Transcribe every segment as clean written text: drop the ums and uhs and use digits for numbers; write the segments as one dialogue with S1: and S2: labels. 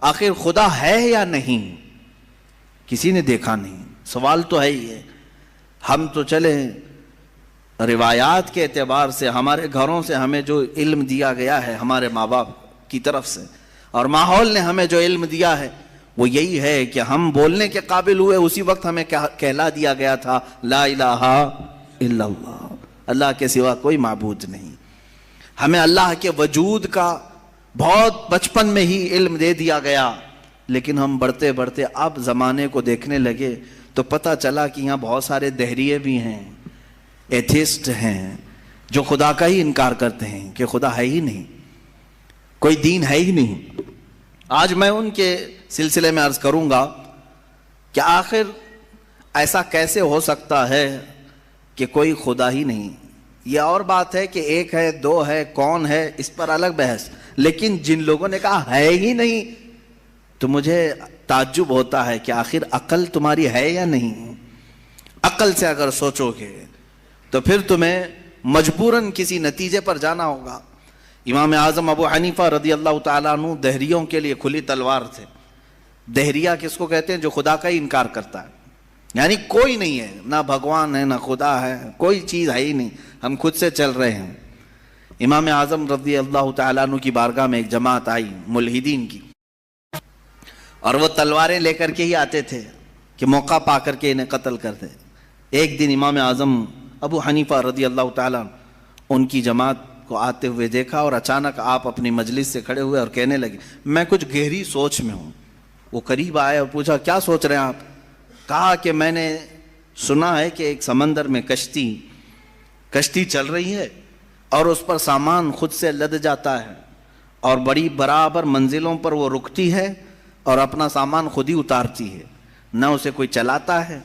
S1: آخر خدا ہے یا نہیں؟ کسی نے دیکھا نہیں، سوال تو ہے ہی ہے۔ ہم تو چلے روایات کے اعتبار سے، ہمارے گھروں سے ہمیں جو علم دیا گیا ہے ہمارے ماں باپ کی طرف سے، اور ماحول نے ہمیں جو علم دیا ہے وہ یہی ہے کہ ہم بولنے کے قابل ہوئے اسی وقت ہمیں کہلا دیا گیا تھا لا الہ الا اللہ، اللہ کے سوا کوئی معبود نہیں۔ ہمیں اللہ کے وجود کا بہت بچپن میں ہی علم دے دیا گیا، لیکن ہم بڑھتے بڑھتے اب زمانے کو دیکھنے لگے تو پتہ چلا کہ یہاں بہت سارے دہریے بھی ہیں، ایتھیسٹ ہیں، جو خدا کا ہی انکار کرتے ہیں کہ خدا ہے ہی نہیں، کوئی دین ہے ہی نہیں۔ آج میں ان کے سلسلے میں عرض کروں گا کہ آخر ایسا کیسے ہو سکتا ہے کہ کوئی خدا ہی نہیں؟ یہ اور بات ہے کہ ایک ہے، دو ہے، کون ہے، اس پر الگ بحث، لیکن جن لوگوں نے کہا ہے ہی نہیں تو مجھے تعجب ہوتا ہے کہ آخر عقل تمہاری ہے یا نہیں؟ عقل سے اگر سوچو گے تو پھر تمہیں مجبوراً کسی نتیجے پر جانا ہوگا۔ امام اعظم ابو حنیفہ رضی اللہ تعالیٰ عنہ دہریوں کے لیے کھلی تلوار تھے۔ دہریہ کس کو کہتے ہیں؟ جو خدا کا ہی انکار کرتا ہے، یعنی کوئی نہیں ہے، نہ بھگوان ہے نہ خدا ہے، کوئی چیز ہے ہی نہیں، ہم خود سے چل رہے ہیں۔ امام اعظم رضی اللہ تعالیٰ عنہ کی بارگاہ میں ایک جماعت آئی ملحدین کی، اور وہ تلواریں لے کر کے ہی آتے تھے کہ موقع پا کر کے انہیں قتل کر دیں۔ ایک دن امام اعظم ابو حنیفہ رضی اللہ تعالیٰ ان کی جماعت کو آتے ہوئے دیکھا، اور اچانک آپ اپنی مجلس سے کھڑے ہوئے اور کہنے لگے میں کچھ گہری سوچ میں ہوں۔ وہ قریب آئے اور پوچھا کیا سوچ رہے ہیں آپ؟ کہا کہ میں نے سنا ہے کہ ایک سمندر میں کشتی چل رہی ہے اور اس پر سامان خود سے لد جاتا ہے، اور بڑی برابر منزلوں پر وہ رکتی ہے اور اپنا سامان خود ہی اتارتی ہے، نہ اسے کوئی چلاتا ہے،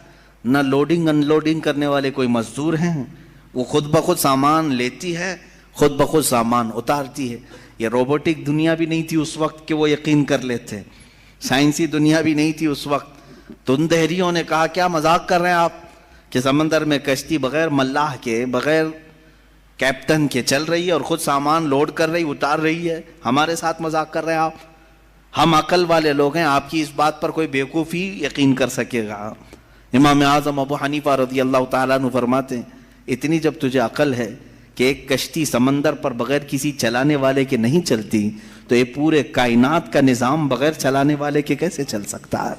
S1: نہ لوڈنگ ان لوڈنگ کرنے والے کوئی مزدور ہیں، وہ خود بخود سامان لیتی ہے، خود بخود سامان اتارتی ہے۔ یہ روبوٹک دنیا بھی نہیں تھی اس وقت کہ وہ یقین کر لیتے، سائنسی دنیا بھی نہیں تھی اس وقت۔ تو ان دہریوں نے کہا کیا مذاق کر رہے ہیں آپ کہ سمندر میں کشتی بغیر ملاح کے، بغیر کیپٹن کے چل رہی ہے اور خود سامان لوڈ کر رہی، اتار رہی ہے، ہمارے ساتھ مذاق کر رہے ہیں آپ؟ ہم عقل والے لوگ ہیں، آپ کی اس بات پر کوئی بیوقوفی یقین کر سکے گا؟ امام اعظم ابو حنیفہ رضی اللہ تعالیٰ عنہ فرماتے ہیں اتنی جب تجھے عقل ہے کہ ایک کشتی سمندر پر بغیر کسی چلانے والے کے نہیں چلتی، تو یہ پورے کائنات کا نظام بغیر چلانے والے کے کیسے چل سکتا ہے؟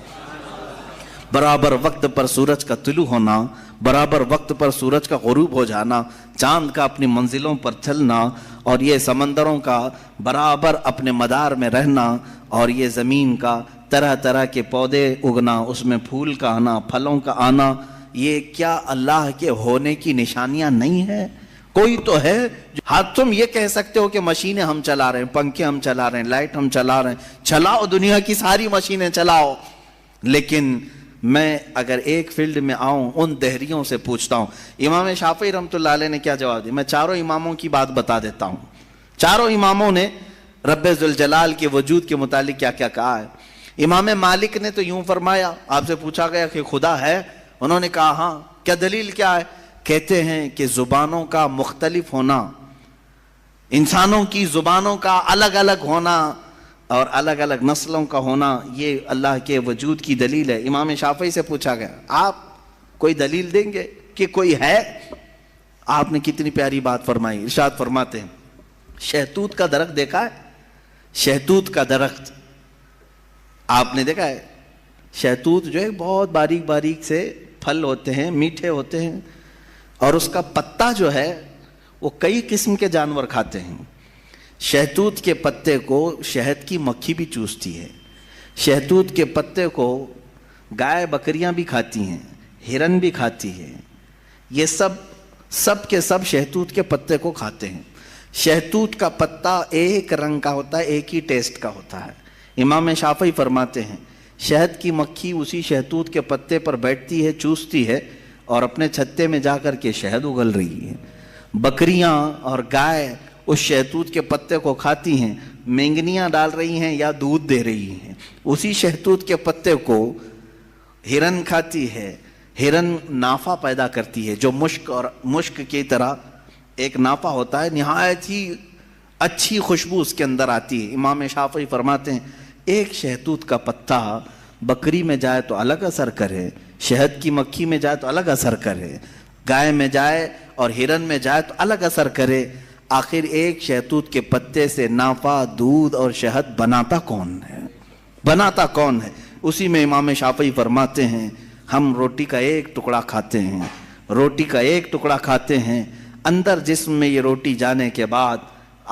S1: برابر وقت پر سورج کا طلوع ہونا، برابر وقت پر سورج کا غروب ہو جانا، چاند کا اپنی منزلوں پر چلنا، اور یہ سمندروں کا برابر اپنے مدار میں رہنا، اور یہ زمین کا طرح طرح کے پودے اگنا، اس میں پھول کا آنا، پھلوں کا آنا، یہ کیا اللہ کے ہونے کی نشانیاں نہیں ہے؟ کوئی تو ہے۔ ہاں تم یہ کہہ سکتے ہو کہ مشینیں ہم چلا رہے ہیں، پنکھے ہم چلا رہے ہیں، لائٹ ہم چلا رہے ہیں، چلاؤ دنیا کی ساری مشینیں چلاؤ، لیکن میں اگر ایک فیلڈ میں آؤں ان دہریوں سے پوچھتا ہوں۔ امام شافعی رحمۃ اللہ علیہ نے کیا جواب دیا؟ میں چاروں اماموں کی بات بتا دیتا ہوں۔ چاروں اماموں نے رب ذوالجلال کے وجود کے متعلق کیا کیا کہا ہے۔ امام مالک نے تو یوں فرمایا، آپ سے پوچھا گیا کہ خدا ہے، انہوں نے کہا ہاں۔ کیا دلیل کیا ہے؟ کہتے ہیں کہ زبانوں کا مختلف ہونا، انسانوں کی زبانوں کا الگ الگ ہونا اور الگ الگ نسلوں کا ہونا، یہ اللہ کے وجود کی دلیل ہے۔ امام شافعی سے پوچھا گیا آپ کوئی دلیل دیں گے کہ کوئی ہے؟ آپ نے کتنی پیاری بات فرمائی، ارشاد فرماتے ہیں شہتوت کا درخت دیکھا ہے؟ شہتوت کا درخت آپ نے دیکھا ہے؟ شہتوت جو ہے بہت باریک باریک سے پھل ہوتے ہیں، میٹھے ہوتے ہیں، اور اس کا پتا جو ہے وہ کئی قسم کے جانور کھاتے ہیں۔ شہتوت کے پتے کو شہد کی مکھی بھی چوستی ہے، شہتوت کے پتے کو گائے بکریاں بھی کھاتی ہیں، ہرن بھی کھاتی ہے، یہ سب کے سب شہتوت کے پتے کو کھاتے ہیں۔ شہتوت کا پتا ایک رنگ کا ہوتا ہے، ایک ہی ٹیسٹ کا ہوتا ہے۔ امام شافعی فرماتے ہیں شہد کی مکھی اسی شہتوت کے پتے پر بیٹھتی ہے، چوستی ہے، اور اپنے چھتے میں جا کر کے شہد اگل رہی ہے۔ بکریاں اور گائے اس شہتوت کے پتے کو کھاتی ہیں، مینگنیاں ڈال رہی ہیں یا دودھ دے رہی ہیں۔ اسی شہتوت کے پتے کو ہرن کھاتی ہے، ہرن نافع پیدا کرتی ہے جو مشک کی طرح ایک نافع ہوتا ہے، نہایت ہی اچھی خوشبو اس کے اندر آتی ہے۔ امام شافعی فرماتے ہیں ایک شہتوت کا پتا بکری میں جائے تو الگ اثر کرے، شہد کی مکھی میں جائے تو الگ اثر کرے، گائے میں جائے اور ہرن میں جائے تو الگ اثر کرے، آخر ایک شہتوت کے پتے سے نافع، دودھ اور شہد بناتا کون ہے؟ بناتا کون ہے؟ اسی میں امام شافعی فرماتے ہیں ہم روٹی کا ایک ٹکڑا کھاتے ہیں، روٹی کا ایک ٹکڑا کھاتے ہیں، اندر جسم میں یہ روٹی جانے کے بعد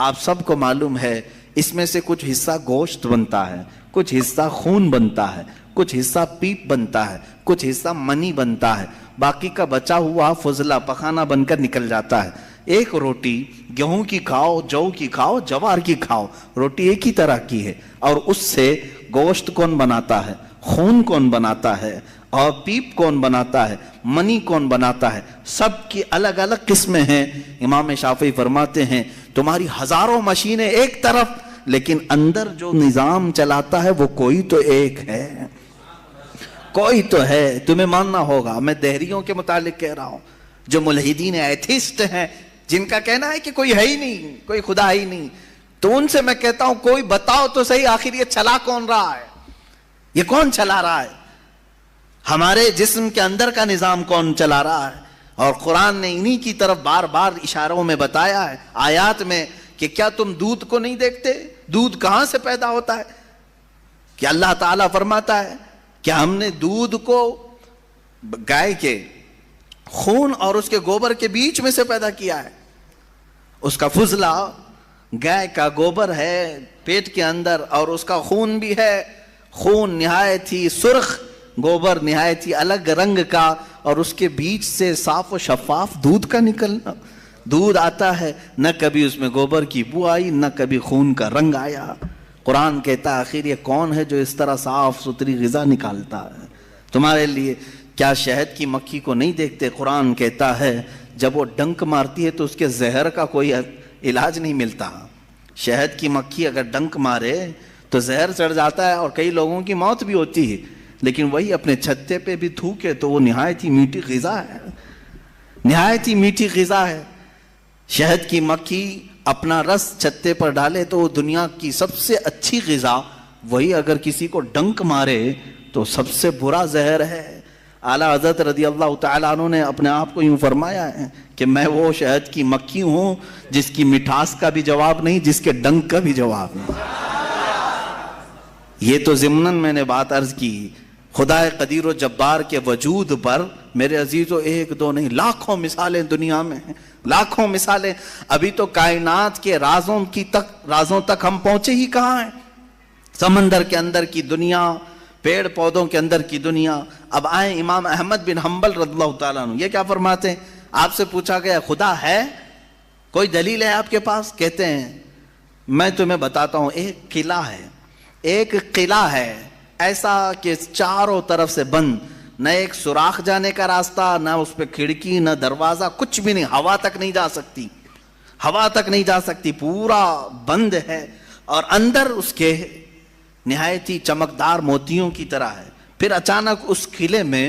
S1: آپ سب کو معلوم ہے اس میں سے کچھ حصہ گوشت بنتا ہے، کچھ حصہ خون بنتا ہے، کچھ حصہ پیپ بنتا ہے، کچھ حصہ منی بنتا ہے، باقی کا بچا ہوا فضلہ پخانہ بن کر نکل جاتا ہے۔ ایک روٹی گیہوں کی کھاؤ، جو کی کھاؤ، جوار کی کھاؤ، روٹی ایک ہی طرح کی ہے، اور اس سے گوشت کون بناتا ہے، خون کون بناتا ہے، اور پیپ کون بناتا ہے، منی کون بناتا ہے، سب کی الگ الگ قسمیں ہیں۔ امام شافعی فرماتے ہیں تمہاری ہزاروں مشینیں ایک طرف، لیکن اندر جو نظام چلاتا ہے وہ کوئی تو ایک ہے، کوئی تو ہے، تمہیں ماننا ہوگا۔ میں دہریوں کے متعلق کہہ رہا ہوں، جو ملحدین ایتھیسٹ ہیں، جن کا کہنا ہے کہ کوئی ہے ہی نہیں، کوئی خدا ہی نہیں، تو ان سے میں کہتا ہوں کوئی بتاؤ تو صحیح آخر یہ چلا کون رہا ہے، یہ کون چلا رہا ہے، ہمارے جسم کے اندر کا نظام کون چلا رہا ہے؟ اور قرآن نے انہی کی طرف بار بار اشاروں میں بتایا ہے، آیات میں، کہ کیا تم دودھ کو نہیں دیکھتے؟ دودھ کہاں سے پیدا ہوتا ہے؟ کہ اللہ تعالیٰ فرماتا ہے کہ ہم نے دودھ کو گائے کے خون اور اس کے گوبر کے بیچ میں سے پیدا کیا ہے۔ اس کا فضلہ گائے کا گوبر ہے پیٹ کے اندر، اور اس کا خون بھی ہے، خون نہایت ہی سرخ، گوبر نہایت ہی الگ رنگ کا، اور اس کے بیچ سے صاف و شفاف دودھ کا نکلنا، دودھ آتا ہے، نہ کبھی اس میں گوبر کی بو آئی، نہ کبھی خون کا رنگ آیا۔ قرآن کہتا ہے آخر یہ کون ہے جو اس طرح صاف ستھری غذا نکالتا ہے تمہارے لیے؟ کیا شہد کی مکھی کو نہیں دیکھتے؟ قرآن کہتا ہے جب وہ ڈنک مارتی ہے تو اس کے زہر کا کوئی علاج نہیں ملتا۔ شہد کی مکھی اگر ڈنک مارے تو زہر چڑھ جاتا ہے اور کئی لوگوں کی موت بھی ہوتی ہے، لیکن وہی اپنے چھتے پہ بھی تھوکے تو وہ نہایت ہی میٹھی غذا ہے، نہایت ہی میٹھی غذا ہے۔ شہد کی مکھی اپنا رس چھتے پر ڈالے تو وہ دنیا کی سب سے اچھی غذا، وہی اگر کسی کو ڈنک مارے تو سب سے برا زہر ہے۔ اعلیٰ حضرت رضی اللہ تعالیٰ عنہ نے اپنے آپ کو یوں فرمایا ہے کہ میں وہ شہد کی مکھی ہوں جس کی مٹھاس کا بھی جواب نہیں، جس کے ڈنک کا بھی جواب نہیں۔ یہ تو ضمناً میں نے بات عرض کی، خدا قدیر و جبار کے وجود پر میرے عزیزو ایک دو نہیں، لاکھوں مثالیں دنیا میں ہیں، لاکھوں مثالیں۔ ابھی تو کائنات کے رازوں تک ہم پہنچے ہی کہاں ہیں؟ سمندر کے اندر کی دنیا، پیڑ پودوں کے اندر کی دنیا۔ اب آئیں امام احمد بن حنبل رضی اللہ تعالیٰ عنہ، یہ کیا فرماتے ہیں؟ آپ سے پوچھا گیا خدا ہے؟ کوئی دلیل ہے آپ کے پاس؟ کہتے ہیں میں تمہیں بتاتا ہوں، ایک قلعہ ہے، ایک قلعہ ہے ایسا کہ چاروں طرف سے بند، نہ ایک سوراخ جانے کا راستہ، نہ اس پہ کھڑکی، نہ دروازہ، کچھ بھی نہیں، ہوا تک نہیں جا سکتی، ہوا تک نہیں جا سکتی، پورا بند ہے، اور اندر اس کے نہایت ہی چمکدار موتیوں کی طرح ہے۔ پھر اچانک اس قلعے میں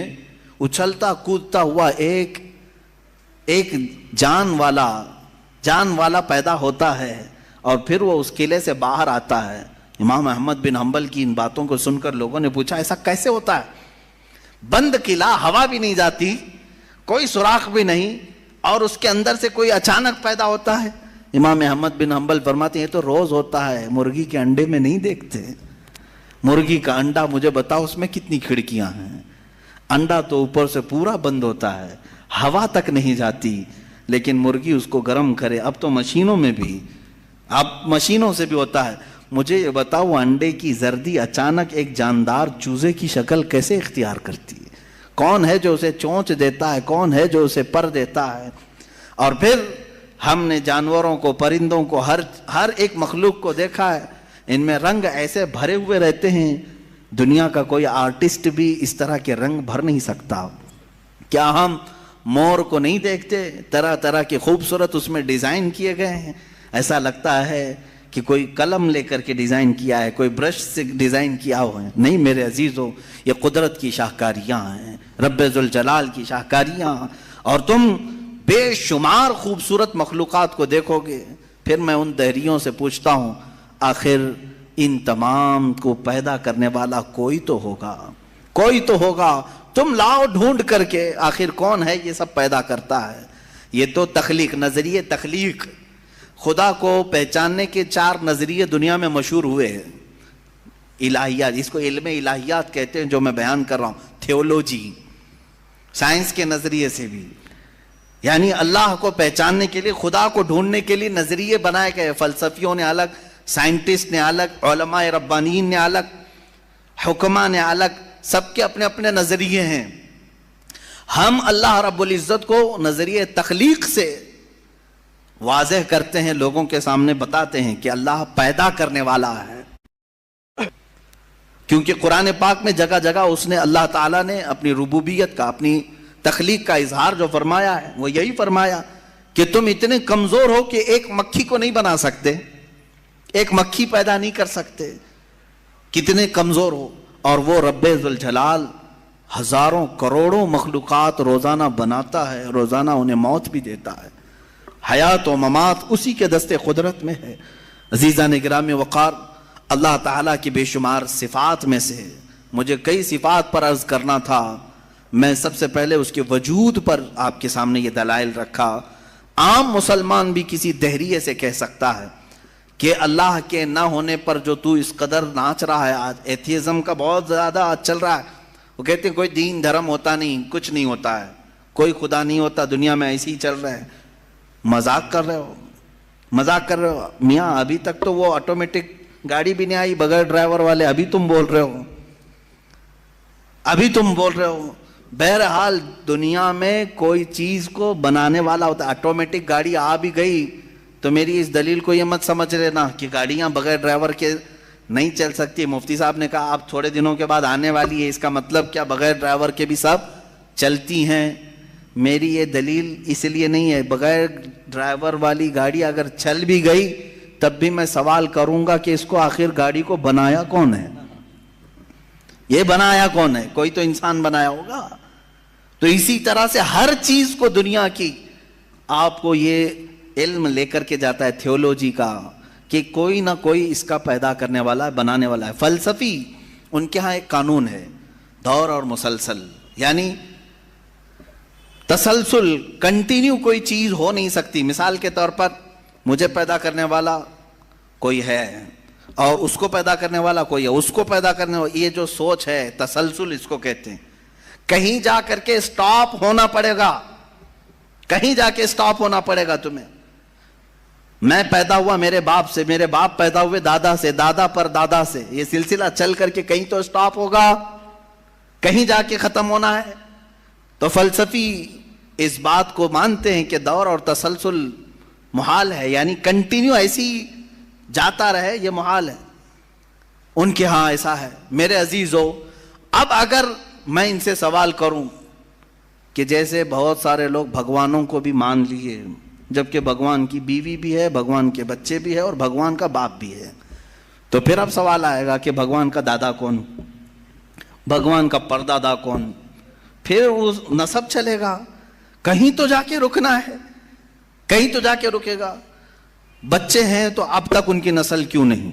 S1: اچھلتا کودتا ہوا ایک جان والا پیدا ہوتا ہے، اور پھر وہ اس قلعے سے باہر آتا ہے۔ امام احمد بن حنبل کی ان باتوں کو سن کر لوگوں نے پوچھا ایسا کیسے ہوتا ہے؟ بند قلعہ، ہوا بھی نہیں جاتی، کوئی سوراخ بھی نہیں، اور اس کے اندر سے کوئی اچانک پیدا ہوتا ہے۔ امام احمد بن حنبل فرماتے ہیں یہ تو روز ہوتا ہے، مرغی کے انڈے میں نہیں دیکھتے۔ مرغی کا انڈا مجھے بتاؤ اس میں کتنی کھڑکیاں ہیں؟ انڈا تو اوپر سے پورا بند ہوتا ہے، ہوا تک نہیں جاتی، لیکن مرغی اس کو گرم کرے۔ اب تو مشینوں میں بھی، اب مشینوں سے بھی ہوتا ہے۔ مجھے یہ بتاؤ انڈے کی زردی اچانک ایک جاندار چوزے کی شکل کیسے اختیار کرتی ہے؟ کون ہے جو اسے چونچ دیتا ہے؟ کون ہے جو اسے پر دیتا ہے؟ اور پھر ہم نے جانوروں کو، پرندوں کو، ہر ایک مخلوق کو دیکھا ہے، ان میں رنگ ایسے بھرے ہوئے رہتے ہیں، دنیا کا کوئی آرٹسٹ بھی اس طرح کے رنگ بھر نہیں سکتا۔ کیا ہم مور کو نہیں دیکھتے؟ طرح طرح کے خوبصورت اس میں ڈیزائن کیے گئے ہیں، ایسا لگتا ہے کہ کوئی قلم لے کر کے ڈیزائن کیا ہے، کوئی برش سے ڈیزائن کیا ہوا ہے۔ نہیں میرے عزیزو، یہ قدرت کی شاہکاریاں ہیں، رب ذوالجلال کی شاہکاریاں، اور تم بے شمار خوبصورت مخلوقات کو دیکھو گے۔ پھر میں ان دہریوں سے پوچھتا ہوں آخر ان تمام کو پیدا کرنے والا کوئی تو ہوگا، کوئی تو ہوگا، تم لاؤ ڈھونڈ کر کے، آخر کون ہے یہ سب پیدا کرتا ہے؟ یہ تو تخلیق، نظریے تخلیق، خدا کو پہچاننے کے 4 نظریے دنیا میں مشہور ہوئے ہیں۔ الہیات، اس کو علم الہیات کہتے ہیں جو میں بیان کر رہا ہوں، تھیولوجی، سائنس کے نظریے سے بھی، یعنی اللہ کو پہچاننے کے لیے، خدا کو ڈھونڈنے کے لیے نظریے بنائے گئے، فلسفیوں نے الگ، سائنٹسٹ نے الگ، علماء ربانیین نے الگ، حکماء نے الگ، سب کے اپنے اپنے نظریے ہیں۔ ہم اللہ رب العزت کو نظریے تخلیق سے واضح کرتے ہیں، لوگوں کے سامنے بتاتے ہیں کہ اللہ پیدا کرنے والا ہے، کیونکہ قرآن پاک میں جگہ جگہ اس نے، اللہ تعالیٰ نے اپنی ربوبیت کا، اپنی تخلیق کا اظہار جو فرمایا ہے وہ یہی فرمایا کہ تم اتنے کمزور ہو کہ ایک مکھی کو نہیں بنا سکتے، ایک مکھی پیدا نہیں کر سکتے، کتنے کمزور ہو، اور وہ رب ذوالجلال ہزاروں کروڑوں مخلوقات روزانہ بناتا ہے، روزانہ انہیں موت بھی دیتا ہے، حیات و ممات اسی کے دست قدرت میں ہے۔ عزیزان گرامی وقار، اللہ تعالیٰ کی بے شمار صفات میں سے مجھے کئی صفات پر عرض کرنا تھا، میں سب سے پہلے اس کے وجود پر آپ کے سامنے یہ دلائل رکھا۔ عام مسلمان بھی کسی دہریے سے کہہ سکتا ہے کہ اللہ کے نہ ہونے پر جو تو اس قدر ناچ رہا ہے، آج ایتھیزم کا بہت زیادہ آج چل رہا ہے، وہ کہتے ہیں کوئی دین دھرم ہوتا نہیں، کچھ نہیں ہوتا ہے، کوئی خدا نہیں ہوتا، دنیا میں ایسے ہی چل رہا ہے۔ مذاق کر رہے ہو، مذاق کر رہے ہو میاں، ابھی تک تو وہ آٹومیٹک گاڑی بھی نہیں آئی بغیر ڈرائیور والے، ابھی تم بول رہے ہو، ابھی تم بول رہے ہو۔ بہرحال دنیا میں کوئی چیز کو بنانے والا ہوتا ہے، آٹومیٹک گاڑی آ بھی گئی تو میری اس دلیل کو یہ مت سمجھ لینا کہ گاڑیاں بغیر ڈرائیور کے نہیں چل سکتی۔ مفتی صاحب نے کہا آپ تھوڑے دنوں کے بعد آنے والی ہے، اس کا مطلب کیا بغیر ڈرائیور کے بھی سب چلتی ہیں؟ میری یہ دلیل اس لیے نہیں ہے، بغیر ڈرائیور والی گاڑی اگر چل بھی گئی تب بھی میں سوال کروں گا کہ اس کو آخر گاڑی کو بنایا کون ہے؟ یہ بنایا کون ہے؟ کوئی تو انسان بنایا ہوگا۔ تو اسی طرح سے ہر چیز کو دنیا کی آپ کو یہ علم لے کر کے جاتا ہے تھیولوجی کا کہ کوئی نہ کوئی اس کا پیدا کرنے والا ہے، بنانے والا ہے۔ فلسفی ان کے ہاں ایک قانون ہے، دور اور مسلسل، یعنی تسلسل، کنٹینیو کوئی چیز ہو نہیں سکتی۔ مثال کے طور پر مجھے پیدا کرنے والا کوئی ہے اور اس کو پیدا کرنے والا کوئی ہے، اس کو پیدا کرنے والا، یہ جو سوچ ہے تسلسل اس کو کہتے ہیں۔ کہیں جا کر کے سٹاپ ہونا پڑے گا، کہیں جا کے سٹاپ ہونا پڑے گا تمہیں۔ میں پیدا ہوا میرے باپ سے، میرے باپ پیدا ہوئے دادا سے، دادا پر دادا سے، یہ سلسلہ چل کر کے کہیں تو سٹاپ ہوگا، کہیں جا کے ختم ہونا ہے۔ تو فلسفی اس بات کو مانتے ہیں کہ دور اور تسلسل محال ہے، یعنی کنٹینیو ایسی جاتا رہے، یہ محال ہے۔ ان کے ہاں ایسا ہے۔ میرے عزیزو، اب اگر میں ان سے سوال کروں کہ جیسے بہت سارے لوگ بھگوانوں کو بھی مان لیے، جبکہ بھگوان کی بیوی بھی ہے، بھگوان کے بچے بھی ہے اور بھگوان کا باپ بھی ہے، تو پھر اب سوال آئے گا کہ بھگوان کا دادا کون، بھگوان کا پردادا کون؟ پھر وہ نسب چلے گا، کہیں تو جا کے رکنا ہے، کہیں تو جا کے رکے گا۔ بچے ہیں تو اب تک ان کی نسل کیوں نہیں؟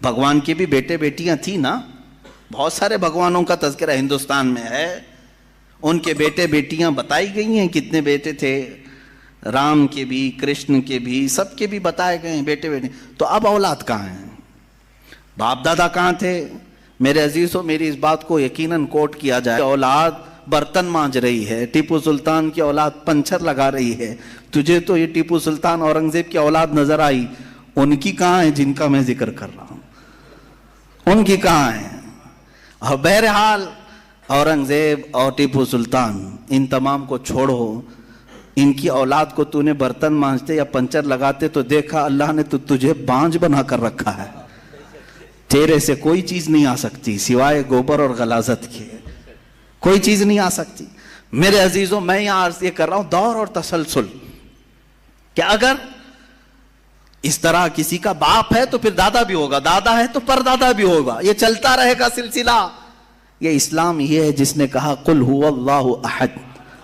S1: بھگوان کے بھی بیٹے بیٹیاں تھیں نا، بہت سارے بھگوانوں کا تذکرہ ہندوستان میں ہے، ان کے بیٹے بیٹیاں بتائی گئی ہیں، کتنے بیٹے تھے، رام کے بھی، کرشن کے بھی، سب کے بھی بتائے گئے ہیں بیٹے بیٹے۔ تو اب اولاد کہاں ہیں؟ باپ دادا کہاں تھے؟ میرے عزیزوں، میری اس بات کو یقیناً کوٹ کیا جائے، اولاد برتن مانج رہی ہے، ٹیپو سلطان کی اولاد پنچر لگا رہی ہے، تجھے تو یہ ٹیپو سلطان اورنگزیب کی اولاد نظر آئی، ان کی کہاں ہے جن کا میں ذکر کر رہا ہوں؟ ان کی کہاں ہے؟ اور بہرحال اورنگزیب اور ٹیپو سلطان ان تمام کو چھوڑو، ان کی اولاد کو تو نے برتن مانجتے یا پنچر لگاتے تو دیکھا اللہ نے تو تجھے بانج بنا کر رکھا ہے، تیرے سے کوئی چیز نہیں آ سکتی سوائے گوبر اور غلاظت کے، کوئی چیز نہیں آ سکتی۔ میرے عزیزوں، میں یہاں عرض یہ کر رہا ہوں دور اور تسلسل، کہ اگر اس طرح کسی کا باپ ہے تو پھر دادا بھی ہوگا، دادا ہے تو پردادا بھی ہوگا، یہ چلتا رہے گا سلسلہ۔ یہ اسلام یہ ہے جس نے کہا قل هو اللہ احد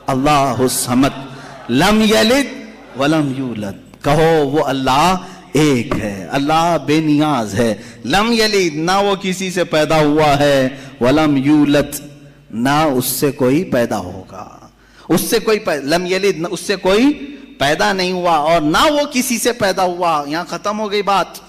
S1: اللہ الصمد لم یلد ولم یولد، کہو وہ اللہ ایک ہے، اللہ بے نیاز ہے۔ لم یلد، نہ وہ کسی سے پیدا ہوا ہے، ولم یولد، نہ اس سے کوئی پیدا ہوگا، اس سے کوئی لم یلد، اس سے کوئی پیدا نہیں ہوا، اور نہ وہ کسی سے پیدا ہوا۔ یہاں ختم ہو گئی بات۔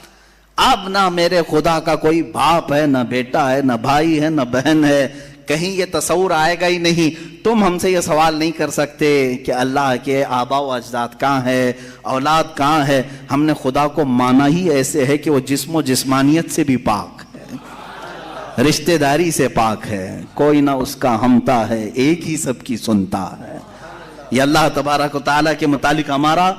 S1: اب نہ میرے خدا کا کوئی باپ ہے، نہ بیٹا ہے، نہ بھائی ہے، نہ بہن ہے، کہیں یہ تصور آئے گا ہی نہیں۔ تم ہم سے یہ سوال نہیں کر سکتے کہ اللہ کے آباء و اجداد کہاں ہے، اولاد کہاں ہے۔ ہم نے خدا کو مانا ہی ایسے ہے کہ وہ جسم و جسمانیت سے بھی پاک ہے، رشتہ داری سے پاک ہے، کوئی نہ اس کا ہمتا ہے، ایک ہی سب کی سنتا ہے۔ یہ اللہ تبارک و تعالیٰ کے متعلق ہمارا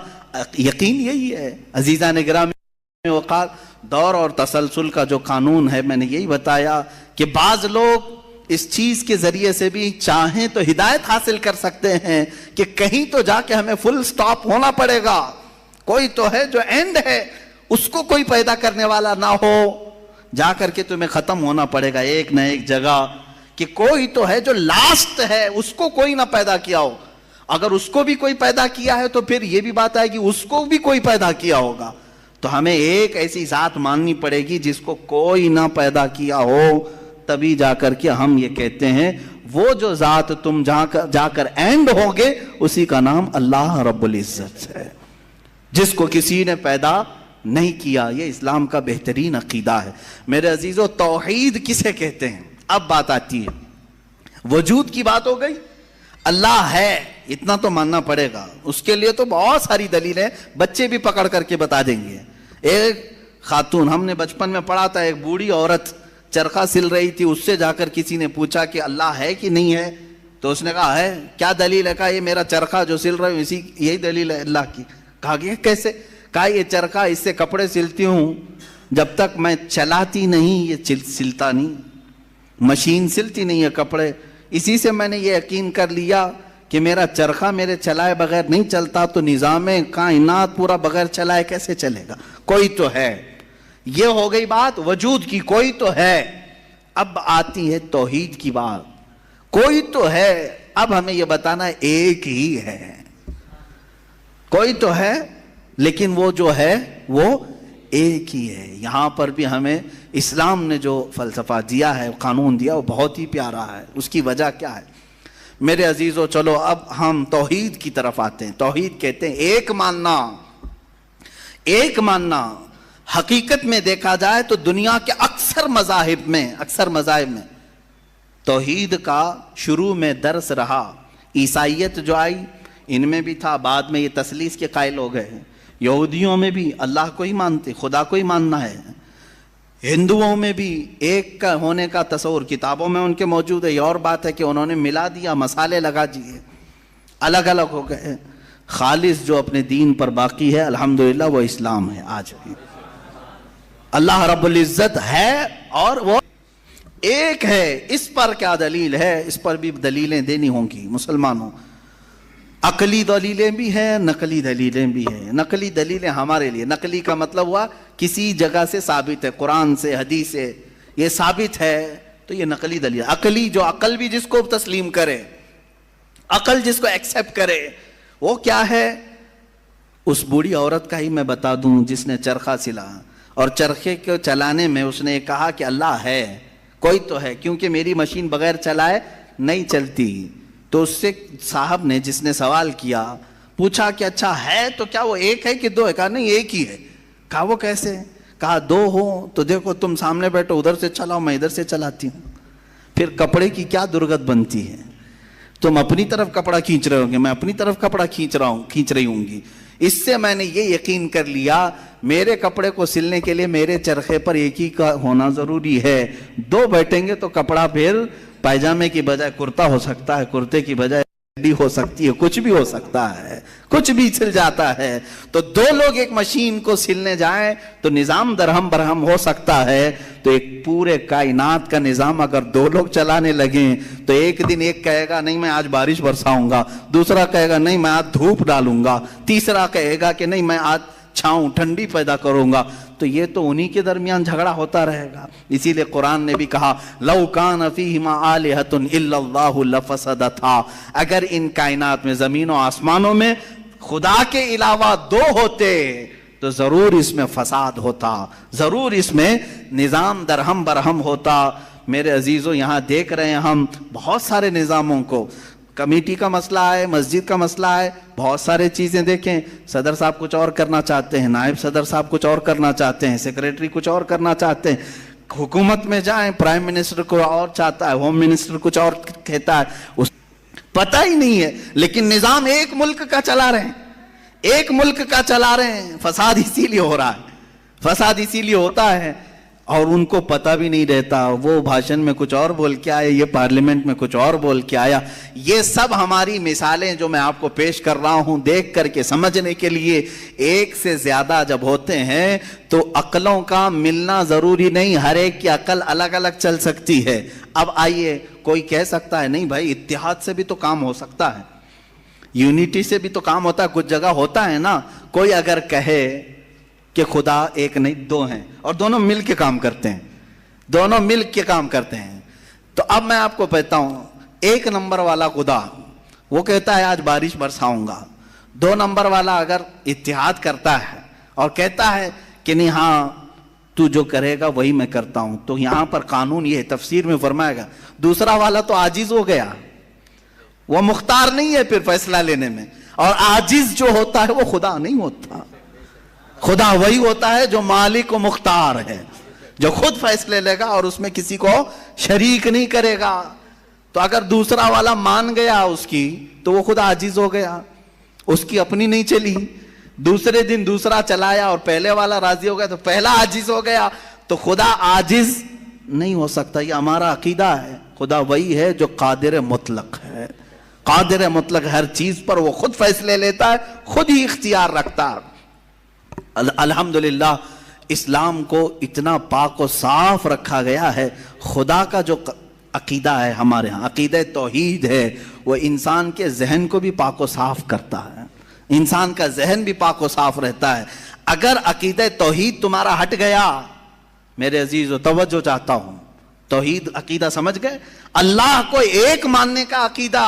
S1: یقین یہی ہے۔ عزیزان گرامی وقار، دور اور تسلسل کا جو قانون ہے، میں نے یہی بتایا کہ بعض لوگ اس چیز کے ذریعے سے بھی چاہیں تو ہدایت حاصل کر سکتے ہیں کہ کہیں تو جا کے ہمیں فل سٹاپ ہونا پڑے گا، کوئی تو ہے جو اینڈ ہے، اس کو کوئی پیدا کرنے والا نہ ہو، جا کر کے تمہیں ختم ہونا پڑے گا ایک نہ ایک جگہ، کہ کوئی تو ہے جو لاسٹ ہے، اس کو کوئی نہ پیدا کیا ہو۔ اگر اس کو بھی کوئی پیدا کیا ہے تو پھر یہ بھی بات آئے گی اس کو بھی کوئی پیدا کیا ہوگا۔ تو ہمیں ایک ایسی ذات ماننی پڑے گی جس کو کوئی نہ پیدا کیا ہو، تبھی جا کر کے ہم یہ کہتے ہیں وہ جو ذات تم جا کر اینڈ ہوگے اسی کا نام اللہ رب العزت ہے، جس کو کسی نے پیدا نہیں کیا۔ یہ اسلام کا بہترین عقیدہ ہے۔ میرے عزیزو، توحید کسے کہتے ہیں؟ اب بات آتی ہے، وجود کی بات ہو گئی، اللہ ہے اتنا تو ماننا پڑے گا، اس کے لیے تو بہت ساری دلیلیں بچے بھی پکڑ کر کے بتا دیں گے۔ ایک خاتون، ہم نے بچپن میں پڑھا تھا، ایک بوڑھی عورت چرخہ سل رہی تھی، اس سے جا کر کسی نے پوچھا کہ اللہ ہے کہ نہیں ہے، تو اس نے کہا ہے۔ کیا دلیل ہے؟ کہا یہ میرا چرخہ جو سل رہا ہوں اسی یہی دلیل ہے اللہ کی۔ کہا کہ کیسے؟ کہا یہ چرخہ، اس سے کپڑے سلتی ہوں، جب تک میں چلاتی نہیں یہ سلتا نہیں، مشین سلتی نہیں ہے کپڑے، اسی سے میں نے یہ یقین کر لیا کہ میرا چرخہ میرے چلائے بغیر نہیں چلتا، تو نظام کائنات پورا بغیر چلائے کیسے چلے گا؟ کوئی تو ہے۔ یہ ہو گئی بات وجود کی، کوئی تو ہے۔ اب آتی ہے توحید کی بات، کوئی تو ہے، اب ہمیں یہ بتانا ہے ایک ہی ہے۔ کوئی تو ہے لیکن وہ جو ہے وہ ایک ہی ہے۔ یہاں پر بھی ہمیں اسلام نے جو فلسفہ دیا ہے، قانون دیا، وہ بہت ہی پیارا ہے۔ اس کی وجہ کیا ہے میرے عزیزو؟ چلو اب ہم توحید کی طرف آتے ہیں۔ توحید کہتے ہیں ایک ماننا، ایک ماننا۔ حقیقت میں دیکھا جائے تو دنیا کے اکثر مذاہب میں توحید کا شروع میں درس رہا۔ عیسائیت جو آئی ان میں بھی تھا، بعد میں یہ تثلیث کے قائل ہو گئے۔ یہودیوں میں بھی اللہ کو ہی مانتے، خدا کو ہی ماننا ہے۔ ہندوؤں میں بھی ایک کا ہونے کا تصور کتابوں میں ان کے موجود ہے۔ یہ اور بات ہے کہ انہوں نے ملا دیا، مسالے لگا دیے، الگ الگ ہو گئے۔ خالص جو اپنے دین پر باقی ہے الحمدللہ وہ اسلام ہے۔ آج بھی اللہ رب العزت ہے اور وہ ایک ہے۔ اس پر کیا دلیل ہے؟ اس پر بھی دلیلیں دینی ہوں گی مسلمانوں۔ عقلی دلیلیں بھی ہیں، نقلی دلیلیں بھی ہیں۔ نقلی دلیلیں ہمارے لیے، نقلی کا مطلب ہوا کسی جگہ سے ثابت ہے، قرآن سے، حدیث سے یہ ثابت ہے تو یہ نقلی دلیل۔ عقلی جو عقل بھی جس کو تسلیم کرے، عقل جس کو ایکسیپٹ کرے، وہ کیا ہے؟ اس بوڑھی عورت کا ہی میں بتا دوں جس نے چرخہ سلا، اور چرخے کو چلانے میں اس نے کہا کہ اللہ ہے، کوئی تو ہے، کیونکہ میری مشین بغیر چلائے نہیں چلتی۔ تو اس سے صاحب نے، جس نے سوال کیا، پوچھا کہ اچھا ہے تو کیا وہ ایک ہے کہ دو ہے؟ کہا نہیں ایک ہی ہے۔ کہا وہ کیسے؟ کہا دو ہو تو دیکھو تم سامنے بیٹھو، ادھر سے چلاؤ، میں ادھر سے چلاتی ہوں، پھر کپڑے کی کیا درگت بنتی ہے؟ تم اپنی طرف کپڑا کھینچ رہے ہوں گے، میں اپنی طرف کپڑا کھینچ رہی ہوں گی۔ اس سے میں نے یہ یقین کر لیا میرے کپڑے کو سلنے کے لیے میرے چرخے پر ایک ہی کا ہونا ضروری ہے۔ دو بیٹھیں گے تو کپڑا پھر پائجامے کی بجائے کرتا ہو سکتا ہے، کرتے کی بجائے بھی ہو سکتی ہے، کچھ بھی ہو سکتا ہے، کچھ بھی سل جاتا ہے۔ تو دو لوگ ایک مشین کو سلنے جائیں تو نظام درہم برہم ہو سکتا ہے، تو ایک پورے کائنات کا نظام اگر دو لوگ چلانے لگیں تو ایک دن ایک کہے گا نہیں میں آج بارش برساؤں گا، دوسرا کہے گا نہیں میں آج دھوپ ڈالوں گا، تیسرا کہے گا کہ نہیں میں آج چھاؤں ٹھنڈی پیدا کروں گا، تو یہ تو انہی کے درمیان جھگڑا ہوتا رہے گا۔ اسی لیے قرآن نے بھی کہا لو کان فیہما آلہۃ الا اللہ لفسدتا، اگر ان کائنات میں، زمین و آسمانوں میں خدا کے علاوہ دو ہوتے تو ضرور اس میں فساد ہوتا، ضرور اس میں نظام درہم برہم ہوتا۔ میرے عزیزوں، یہاں دیکھ رہے ہیں ہم بہت سارے نظاموں کو، کمیٹی کا مسئلہ ہے، مسجد کا مسئلہ ہے، بہت سارے چیزیں دیکھیں، صدر صاحب کچھ اور کرنا چاہتے ہیں، نائب صدر صاحب کچھ اور کرنا چاہتے ہیں، سیکریٹری کچھ اور کرنا چاہتے ہیں، حکومت میں جائیں پرائم منسٹر کو اور چاہتا ہے، ہوم منسٹر کچھ اور کہتا ہے، اس پتہ ہی نہیں ہے، لیکن نظام ایک ملک کا چلا رہے ہیں، ایک ملک کا چلا رہے ہیں۔ فساد اسی لیے ہو رہا ہے، فساد اسی لیے ہوتا ہے، اور ان کو پتہ بھی نہیں رہتا، وہ بھاشن میں کچھ اور بول کے آئے، یہ پارلیمنٹ میں کچھ اور بول کے آیا۔ یہ سب ہماری مثالیں جو میں آپ کو پیش کر رہا ہوں، دیکھ کر کے سمجھنے کے لیے۔ ایک سے زیادہ جب ہوتے ہیں تو عقلوں کا ملنا ضروری نہیں، ہر ایک کی عقل الگ الگ چل سکتی ہے۔ اب آئیے، کوئی کہہ سکتا ہے نہیں بھائی اتحاد سے بھی تو کام ہو سکتا ہے، یونٹی سے بھی تو کام ہوتا ہے، کچھ جگہ ہوتا ہے نا۔ کوئی اگر کہے کہ خدا ایک نہیں دو ہیں اور دونوں مل کے کام کرتے ہیں، دونوں مل کے کام کرتے ہیں، تو اب میں آپ کو کہتا ہوں، ایک نمبر والا خدا وہ کہتا ہے آج بارش برساؤں گا، دو نمبر والا اگر اتحاد کرتا ہے اور کہتا ہے کہ نہیں ہاں تو جو کرے گا وہی میں کرتا ہوں، تو یہاں پر قانون یہ تفسیر میں فرمائے گا دوسرا والا تو عاجز ہو گیا، وہ مختار نہیں ہے پھر فیصلہ لینے میں، اور عاجز جو ہوتا ہے وہ خدا نہیں ہوتا۔ خدا وہی ہوتا ہے جو مالک و مختار ہے، جو خود فیصلے لے گا اور اس میں کسی کو شریک نہیں کرے گا۔ تو اگر دوسرا والا مان گیا اس کی تو وہ خود عاجز ہو گیا، اس کی اپنی نہیں چلی، دوسرے دن دوسرا چلایا اور پہلے والا راضی ہو گیا تو پہلا عاجز ہو گیا، تو خدا عاجز نہیں ہو سکتا۔ یہ ہمارا عقیدہ ہے، خدا وہی ہے جو قادر مطلق ہے، قادر مطلق، ہر چیز پر وہ خود فیصلے لیتا ہے، خود ہی اختیار رکھتا ہے۔ الحمدللہ اسلام کو اتنا پاک و صاف رکھا گیا ہے۔ خدا کا جو عقیدہ ہے ہمارے ہاں، عقیدہ توحید ہے، وہ انسان کے ذہن کو بھی پاک و صاف کرتا ہے، انسان کا ذہن بھی پاک و صاف رہتا ہے۔ اگر عقیدہ توحید تمہارا ہٹ گیا، میرے عزیزو توجہ چاہتا ہوں، توحید عقیدہ سمجھ گئے، اللہ کو ایک ماننے کا عقیدہ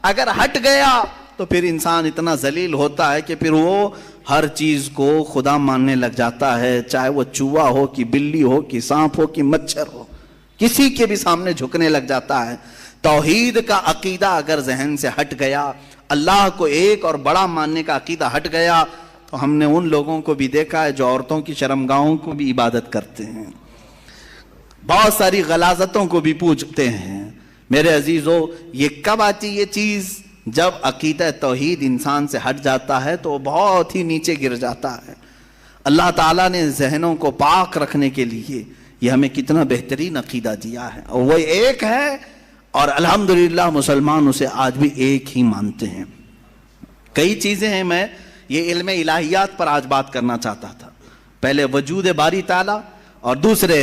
S1: اگر ہٹ گیا تو پھر انسان اتنا ذلیل ہوتا ہے کہ پھر وہ ہر چیز کو خدا ماننے لگ جاتا ہے، چاہے وہ چوہا ہو کہ بلی ہو کہ سانپ ہو کہ مچھر ہو، کسی کے بھی سامنے جھکنے لگ جاتا ہے۔ توحید کا عقیدہ اگر ذہن سے ہٹ گیا، اللہ کو ایک اور بڑا ماننے کا عقیدہ ہٹ گیا، تو ہم نے ان لوگوں کو بھی دیکھا ہے جو عورتوں کی شرمگاہوں کو بھی عبادت کرتے ہیں، بہت ساری غلاظتوں کو بھی پوجتے ہیں۔ میرے عزیزو، یہ کب آتی یہ چیز؟ جب عقیدہ توحید انسان سے ہٹ جاتا ہے تو وہ بہت ہی نیچے گر جاتا ہے۔ اللہ تعالیٰ نے ذہنوں کو پاک رکھنے کے لیے یہ ہمیں کتنا بہترین عقیدہ دیا ہے، اور وہ ایک ہے، اور الحمدللہ مسلمان اسے آج بھی ایک ہی مانتے ہیں۔ کئی چیزیں ہیں، میں یہ علم الہیات پر آج بات کرنا چاہتا تھا، پہلے وجود باری تعالیٰ اور دوسرے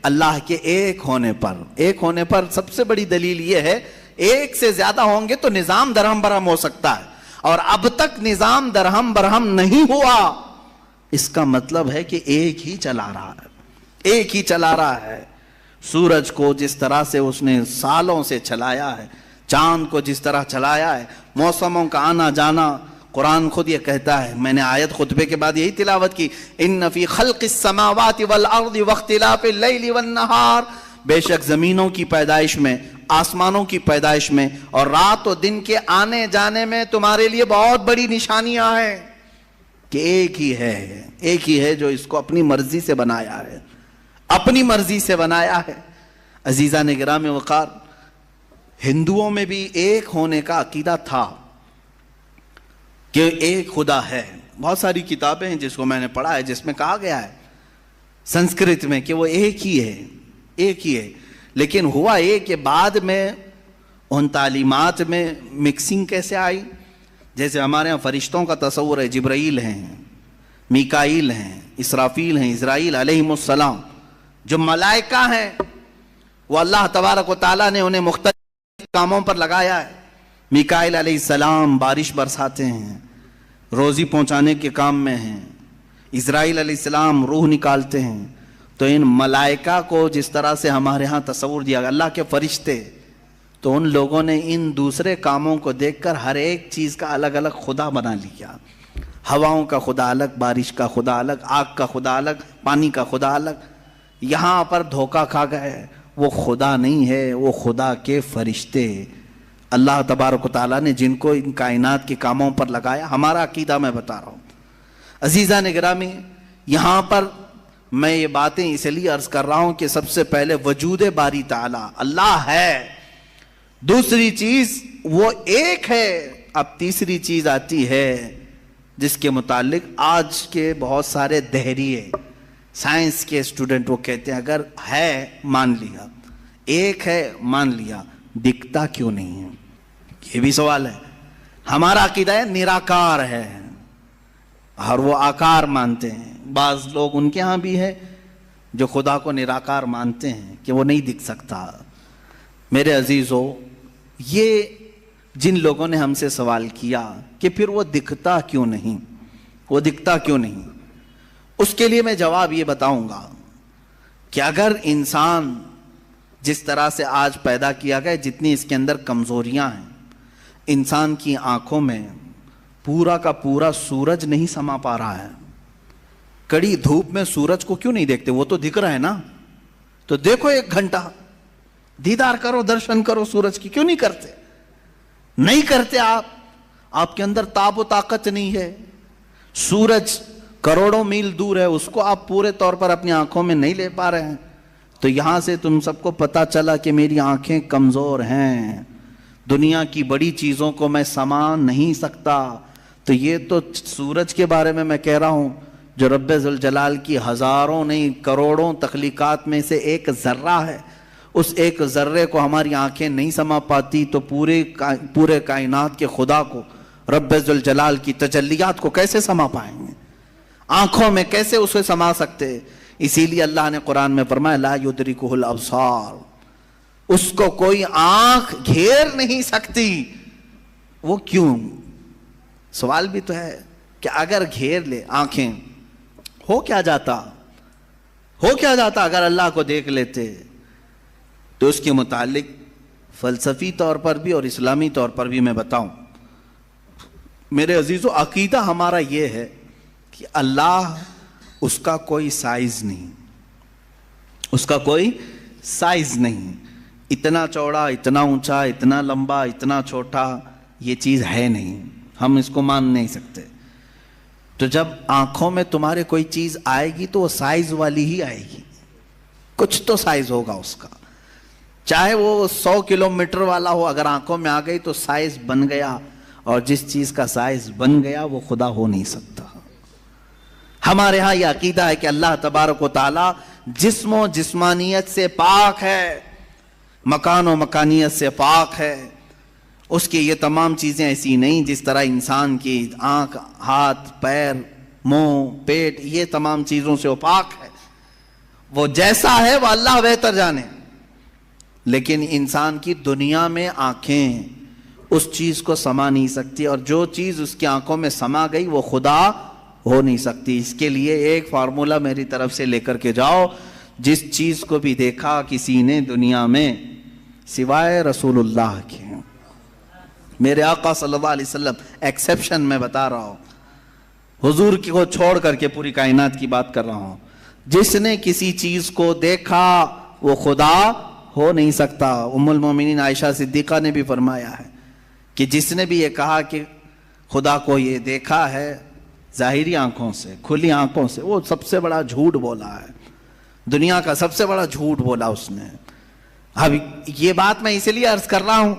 S1: اللہ کے ایک ہونے پر۔ ایک ہونے پر سب سے بڑی دلیل یہ ہے، ایک سے زیادہ ہوں گے تو نظام درہم برہم ہو سکتا ہے، اور اب تک نظام درہم برہم نہیں ہوا، اس کا مطلب ہے کہ ایک ہی چلا رہا ہے، ایک ہی چلا رہا ہے۔ سورج کو جس طرح سے اس نے سالوں سے چلایا ہے، چاند کو جس طرح چلایا ہے، موسموں کا آنا جانا، قرآن خود یہ کہتا ہے، میں نے آیت خطبے کے بعد یہی تلاوت کی، ان فی خلق السماوات والارض واختلاف اللیل والنہار، بے شک زمینوں کی پیدائش میں، آسمانوں کی پیدائش میں اور رات و دن کے آنے جانے میں تمہارے لیے بہت بڑی نشانیاں ہیں، کہ ایک ہی ہے جو اس کو اپنی مرضی سے بنایا ہے، اپنی مرضی سے بنایا ہے۔ عزیزان گرام وقار، ہندوؤں میں بھی ایک ہونے کا عقیدہ تھا کہ ایک خدا ہے۔ بہت ساری کتابیں ہیں جس کو میں نے پڑھا ہے، جس میں کہا گیا ہے سنسکرت میں کہ وہ ایک ہی ہے، لیکن ہوا یہ کہ بعد میں ان تعلیمات میں مکسنگ کیسے آئی؟ جیسے ہمارے ہاں فرشتوں کا تصور ہے، جبرائیل ہیں، میکائیل ہیں، اسرافیل ہیں، اسرائیل علیہم السلام، جو ملائکہ ہیں وہ اللہ تبارک و تعالیٰ نے انہیں مختلف کاموں پر لگایا ہے۔ میکائیل علیہ السلام بارش برساتے ہیں، روزی پہنچانے کے کام میں ہیں، اسرائیل علیہ السلام روح نکالتے ہیں۔ تو ان ملائکہ کو جس طرح سے ہمارے ہاں تصور دیا گیا، اللہ کے فرشتے، تو ان لوگوں نے ان دوسرے کاموں کو دیکھ کر ہر ایک چیز کا الگ الگ خدا بنا لیا، ہواؤں کا خدا الگ، بارش کا خدا الگ، آگ کا خدا الگ، پانی کا خدا الگ. یہاں پر دھوکہ کھا گئے. وہ خدا نہیں ہے، وہ خدا کے فرشتے. اللہ تبارک و تعالیٰ نے جن کو ان کائنات کے کاموں پر لگایا. ہمارا عقیدہ میں بتا رہا ہوں. عزیزان گرامی، یہاں پر میں یہ باتیں اس لیے عرض کر رہا ہوں کہ سب سے پہلے وجود باری تعالیٰ اللہ ہے. دوسری چیز وہ ایک ہے. اب تیسری چیز آتی ہے جس کے متعلق آج کے بہت سارے دہریے سائنس کے اسٹوڈنٹ وہ کہتے ہیں اگر ہے مان لیا، ایک ہے مان لیا، دکھتا کیوں نہیں ہے؟ یہ بھی سوال ہے. ہمارا عقیدہ ہے نراکار ہے، اور وہ آکار مانتے ہیں. بعض لوگ ان کے ہاں بھی ہے جو خدا کو نراکار مانتے ہیں کہ وہ نہیں دکھ سکتا. میرے عزیزو، یہ جن لوگوں نے ہم سے سوال کیا کہ پھر وہ دکھتا کیوں نہیں، وہ دکھتا کیوں نہیں، اس کے لیے میں جواب یہ بتاؤں گا کہ اگر انسان جس طرح سے آج پیدا کیا گیا، جتنی اس کے اندر کمزوریاں ہیں، انسان کی آنکھوں میں پورا کا پورا سورج نہیں سما پا رہا ہے. کڑی دھوپ میں سورج کو کیوں نہیں دیکھتے؟ وہ تو دکھ رہا ہے نا. تو دیکھو 1 گھنٹہ دیدار کرو، درشن کرو سورج کی. کیوں نہیں کرتے؟ نہیں کرتے. آپ کے اندر تاب و طاقت نہیں ہے. سورج کروڑوں میل دور ہے، اس کو آپ پورے طور پر اپنی آنکھوں میں نہیں لے پا رہے ہیں. تو یہاں سے تم سب کو پتا چلا کہ میری آنکھیں کمزور ہیں، دنیا کی بڑی چیزوں کو میں سما نہیں سکتا. تو یہ تو سورج کے بارے میں کہہ رہا ہوں جو رب ذوالجلال کی ہزاروں نہیں کروڑوں تخلیقات میں سے ایک ذرہ ہے. اس ایک ذرے کو ہماری آنکھیں نہیں سما پاتی تو پورے کائنات کے خدا کو، رب ذوالجلال کی تجلیات کو کیسے سما پائیں گے؟ آنکھوں میں کیسے اسے سما سکتے؟ اسی لیے اللہ نے قرآن میں فرمایا لا یدرکہ الابصار، اس کو کوئی آنکھ گھیر نہیں سکتی. وہ کیوں؟ سوال بھی تو ہے کہ اگر گھیر لے آنکھیں، ہو کیا جاتا اگر اللہ کو دیکھ لیتے؟ تو اس کے متعلق فلسفی طور پر بھی اور اسلامی طور پر بھی میں بتاؤں. میرے عزیزو، عقیدہ ہمارا یہ ہے کہ اللہ، اس کا کوئی سائز نہیں، اس کا کوئی سائز نہیں. اتنا چوڑا، اتنا اونچا، اتنا لمبا، اتنا چھوٹا، یہ چیز ہے نہیں. ہم اس کو مان نہیں سکتے. تو جب آنکھوں میں تمہارے کوئی چیز آئے گی تو وہ سائز والی ہی آئے گی. کچھ تو سائز ہوگا اس کا، چاہے وہ 100 کلومیٹر والا ہو. اگر آنکھوں میں آ گئی تو سائز بن گیا، اور جس چیز کا سائز بن گیا وہ خدا ہو نہیں سکتا. ہمارے ہاں یہ عقیدہ ہے کہ اللہ تبارک و تعالی جسم و جسمانیت سے پاک ہے، مکان و مکانیت سے پاک ہے. اس کی یہ تمام چیزیں ایسی نہیں جس طرح انسان کی آنکھ، ہاتھ، پیر، منہ، پیٹ، یہ تمام چیزوں سے وہ پاک ہے. وہ جیسا ہے وہ اللہ بہتر جانے. لیکن انسان کی دنیا میں آنکھیں اس چیز کو سما نہیں سکتی، اور جو چیز اس کی آنکھوں میں سما گئی وہ خدا ہو نہیں سکتی. اس کے لیے ایک فارمولا میری طرف سے لے کر کے جاؤ. جس چیز کو بھی دیکھا کسی نے دنیا میں سوائے رسول اللہ کے، میرے آقا صلی اللہ علیہ وسلم ایکسیپشن میں بتا رہا ہوں، حضور کو چھوڑ کر کے پوری کائنات کی بات کر رہا ہوں، جس نے کسی چیز کو دیکھا وہ خدا ہو نہیں سکتا. ام المومنین عائشہ صدیقہ نے بھی فرمایا ہے کہ جس نے بھی یہ کہا کہ خدا کو یہ دیکھا ہے ظاہری آنکھوں سے، کھلی آنکھوں سے، وہ سب سے بڑا جھوٹ بولا ہے. دنیا کا سب سے بڑا جھوٹ بولا اس نے. اب یہ بات میں اس لیے عرض کر رہا ہوں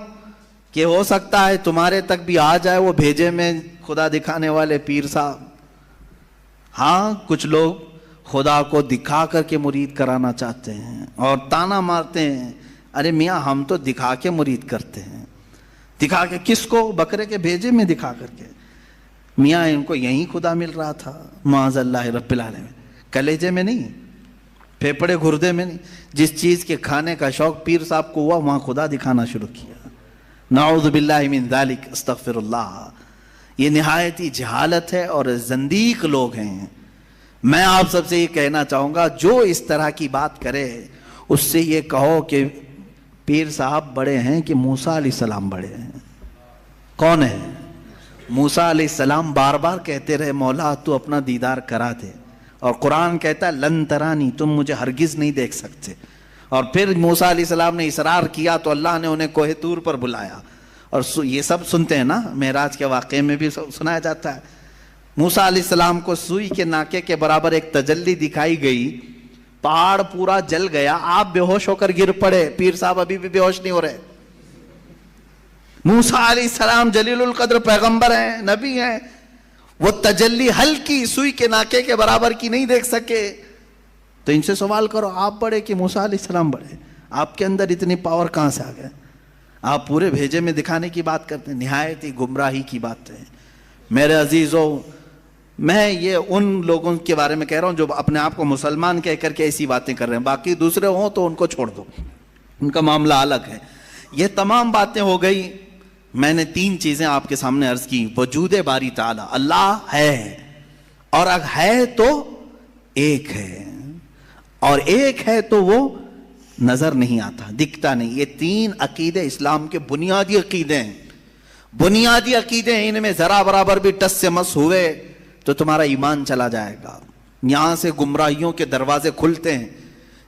S1: کہ ہو سکتا ہے تمہارے تک بھی آ جائے وہ بھیجے میں خدا دکھانے والے پیر صاحب. ہاں، کچھ لوگ خدا کو دکھا کر کے مرید کرانا چاہتے ہیں اور تانا مارتے ہیں، ارے میاں ہم تو دکھا کے مرید کرتے ہیں. دکھا کے کس کو؟ بکرے کے بھیجے میں دکھا کر کے. میاں ان کو یہیں خدا مل رہا تھا معاذ اللہ رب العالمین. کلیجے میں نہیں، پھیپڑے گردے میں نہیں. جس چیز کے کھانے کا شوق پیر صاحب کو ہوا وہاں خدا دکھانا شروع کیا. نعوذ باللہ من ذالک، استغفر اللہ. یہ نہایتی جہالت ہے اور زندیق لوگ ہیں. میں آپ سب سے یہ کہنا چاہوں گا جو اس طرح کی بات کرے اس سے یہ کہو کہ پیر صاحب بڑے ہیں کہ موسیٰ علیہ السلام بڑے ہیں. کون ہے؟ موسیٰ علیہ السلام بار بار کہتے رہے مولا تو اپنا دیدار کرا دے، اور قرآن کہتا ہے لن ترانی، تم مجھے ہرگز نہیں دیکھ سکتے. اور پھر موسیٰ علیہ السلام نے اصرار کیا تو اللہ نے انہیں کوہ طور پر بلایا. اور یہ سب سنتے ہیں نا، معراج کے واقعے میں بھی سنایا جاتا ہے. موسیٰ علیہ السلام کو سوئی کے ناکے کے برابر ایک تجلی دکھائی گئی، پہاڑ پورا جل گیا، آپ بے ہوش ہو کر گر پڑے. پیر صاحب ابھی بھی بے ہوش نہیں ہو رہے. موسیٰ علیہ السلام جلیل القدر پیغمبر ہیں، نبی ہیں، وہ تجلی ہلکی سوئی کے ناکے کے برابر کی نہیں دیکھ سکے. تو ان سے سوال کرو آپ بڑے کہ موسیٰ علیہ السلام بڑے؟ آپ کے اندر اتنی پاور کہاں سے آ گئے؟ آپ پورے بھیجے میں دکھانے کی بات کرتے ہیں، نہایت ہی گمراہی کی بات ہے. میرے عزیزوں، میں یہ ان لوگوں کے بارے میں کہہ رہا ہوں جو اپنے آپ کو مسلمان کہہ کر کے ایسی باتیں کر رہے ہیں. باقی دوسرے ہوں تو ان کو چھوڑ دو، ان کا معاملہ الگ ہے. یہ تمام باتیں ہو گئی. میں نے 3 چیزیں آپ کے سامنے عرض کی. وجود باری تعالی، اللہ ہے، اور اگر ہے تو ایک ہے، اور ایک ہے تو وہ نظر نہیں آتا، دکھتا نہیں. یہ 3 عقیدے اسلام کے بنیادی عقیدے ہیں. بنیادی عقیدے ہیں، ان میں ذرا برابر بھی ٹس سے مس ہوئے تو تمہارا ایمان چلا جائے گا. یہاں سے گمراہیوں کے دروازے کھلتے ہیں.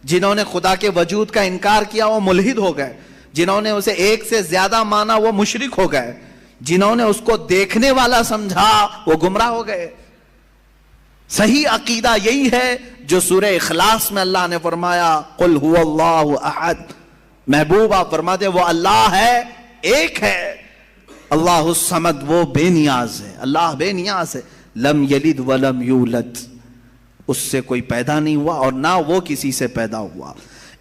S1: جنہوں نے خدا کے وجود کا انکار کیا وہ ملحد ہو گئے، جنہوں نے اسے ایک سے زیادہ مانا وہ مشرک ہو گئے، جنہوں نے اس کو دیکھنے والا سمجھا وہ گمراہ ہو گئے. صحیح عقیدہ یہی ہے جو سورہ اخلاص میں اللہ نے فرمایا قل هو اللہ احد. محبوب آپ فرما دے وہ اللہ ہے، ایک ہے. اللہ الصمد، وہ بے نیاز ہے، اللہ بے نیاز ہے. لم یلد ولم یولد، اس سے کوئی پیدا نہیں ہوا اور نہ وہ کسی سے پیدا ہوا.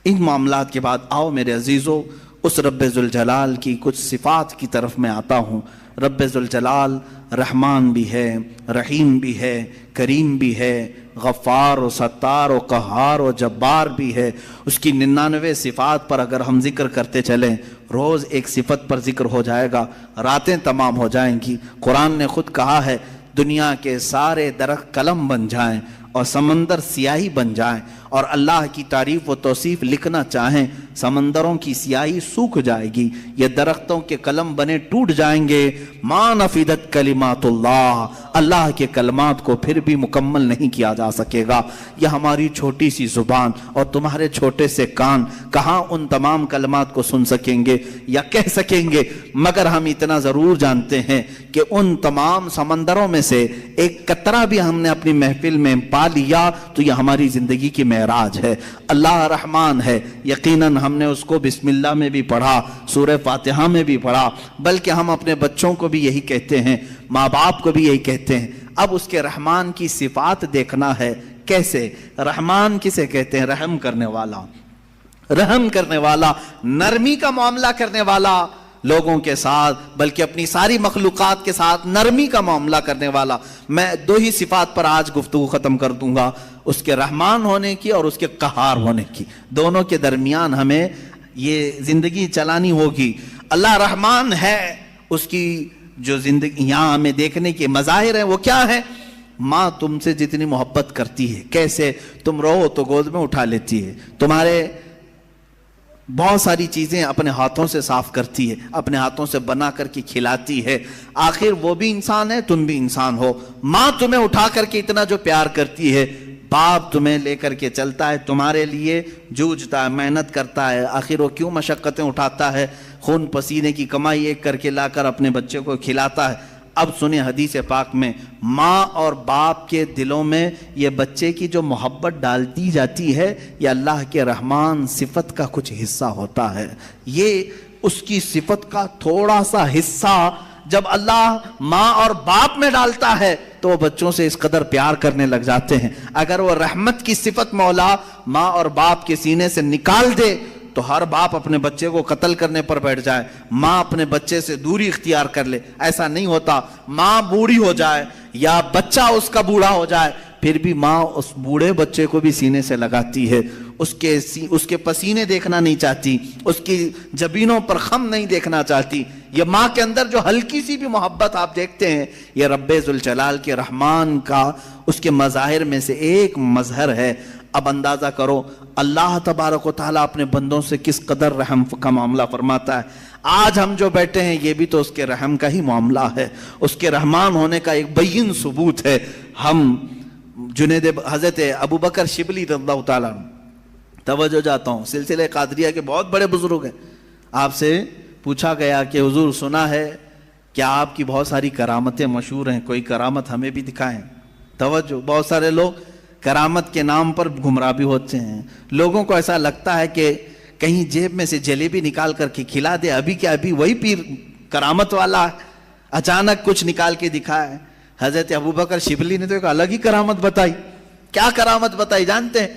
S1: ان معاملات کے بعد آؤ میرے عزیزو اس رب ذوالجلال کی کچھ صفات کی طرف میں آتا ہوں. رب ذوالجلال رحمان بھی ہے، رحیم بھی ہے، کریم بھی ہے، غفار و ستار و قہار و جبار بھی ہے. اس کی 99 صفات پر اگر ہم ذکر کرتے چلیں، روز ایک صفت پر ذکر ہو جائے گا، راتیں تمام ہو جائیں گی. قرآن نے خود کہا ہے دنیا کے سارے درخت قلم بن جائیں اور سمندر سیاہی بن جائیں اور اللہ کی تعریف و توصیف لکھنا چاہیں، سمندروں کی سیاہی سوکھ جائے گی، یہ درختوں کے قلم بنے ٹوٹ جائیں گے. ما نفدت کلمات اللہ، اللہ کے کلمات کو پھر بھی مکمل نہیں کیا جا سکے گا. یہ ہماری چھوٹی سی زبان اور تمہارے چھوٹے سے کان کہاں ان تمام کلمات کو سن سکیں گے یا کہہ سکیں گے، مگر ہم اتنا ضرور جانتے ہیں کہ ان تمام سمندروں میں سے ایک قطرہ بھی ہم نے اپنی محفل میں پا لیا تو یہ ہماری زندگی کی معراج ہے. اللہ رحمان ہے، یقیناً ہم نے اس کو بسم اللہ میں بھی پڑھا، سورہ فاتحہ میں بھی پڑھا، بلکہ ہم اپنے بچوں کو بھی یہی کہتے ہیں، ماں باپ کو بھی یہی کہتے ہیں. اب اس کے رحمان کی صفات دیکھنا ہے. کیسے؟ رحمان کسے کہتے ہیں؟ رحم کرنے والا، رحم کرنے والا، نرمی کا معاملہ کرنے والا لوگوں کے ساتھ، بلکہ اپنی ساری مخلوقات کے ساتھ نرمی کا معاملہ کرنے والا. میں 2 ہی صفات پر آج گفتگو ختم کر دوں گا، اس کے رحمان ہونے کی اور اس کے قہار ہونے کی. دونوں کے درمیان ہمیں یہ زندگی چلانی ہوگی. اللہ رحمان ہے، اس کی جو زندگی یہاں ہمیں دیکھنے کے مظاہر ہیں وہ کیا ہے؟ ماں تم سے جتنی محبت کرتی ہے، کیسے؟ تم رو تو گود میں اٹھا لیتی ہے، تمہارے بہت ساری چیزیں اپنے ہاتھوں سے صاف کرتی ہے، اپنے ہاتھوں سے بنا کر کے کھلاتی ہے. آخر وہ بھی انسان ہے، تم بھی انسان ہو. ماں تمہیں اٹھا کر کے اتنا جو پیار کرتی ہے، باپ تمہیں لے کر کے چلتا ہے، تمہارے لیے جوجھتا ہے، محنت کرتا ہے. آخر وہ کیوں مشقتیں اٹھاتا ہے؟ خون پسینے کی کمائی ایک کر کے لا کر اپنے بچے کو کھلاتا ہے. اب سنیں حدیث پاک میں ماں اور باپ کے دلوں میں یہ بچے کی جو محبت ڈال دی جاتی ہے، یہ اللہ کے رحمان صفت کا کچھ حصہ ہوتا ہے. یہ اس کی صفت کا تھوڑا سا حصہ جب اللہ ماں اور باپ میں ڈالتا ہے تو وہ بچوں سے اس قدر پیار کرنے لگ جاتے ہیں. اگر وہ رحمت کی صفت مولا ماں اور باپ کے سینے سے نکال دے تو ہر باپ اپنے بچے کو قتل کرنے پر بیٹھ جائے، ماں اپنے بچے سے دوری اختیار کر لے. ایسا نہیں ہوتا. ماں بوڑھی ہو جائے یا بچہ اس کا بوڑھا ہو جائے، پھر بھی ماں اس بوڑھے بچے کو بھی سینے سے لگاتی ہے، اس کے پسینے دیکھنا نہیں چاہتی، اس کی جبینوں پر خم نہیں دیکھنا چاہتی. یہ ماں کے اندر جو ہلکی سی بھی محبت آپ دیکھتے ہیں، یہ رب ذوالجلال کے رحمان کا اس کے مظاہر میں سے ایک مظہر ہے. اب اندازہ کرو اللہ تبارک و تعالیٰ اپنے بندوں سے کس قدر رحم کا معاملہ فرماتا ہے. آج ہم جو بیٹھے ہیں یہ بھی تو اس کے رحم کا ہی معاملہ ہے, اس کے رحمان ہونے کا ایک بین ثبوت ہے. ہم حضرت ابو بکر شبلی رضی اللہ تعالیٰ, توجہ جاتا ہوں, سلسلہ قادریہ کے بہت بڑے بزرگ ہیں. آپ سے پوچھا گیا کہ حضور سنا ہے کہ آپ کی بہت ساری کرامتیں مشہور ہیں, کوئی کرامت ہمیں بھی دکھائیں. توجہ, بہت سارے لوگ کرامت کے نام پر گمراہ بھی ہوتے ہیں. لوگوں کو ایسا لگتا ہے کہ کہیں جیب میں سے جلیبی نکال کر کے کھلا دے, ابھی کیا ابھی وہی پیر کرامت والا اچانک کچھ نکال کے دکھائے. حضرت ابوبکر شبلی نے تو ایک الگ ہی کرامت بتائی. کیا کرامت بتائی جانتے ہیں؟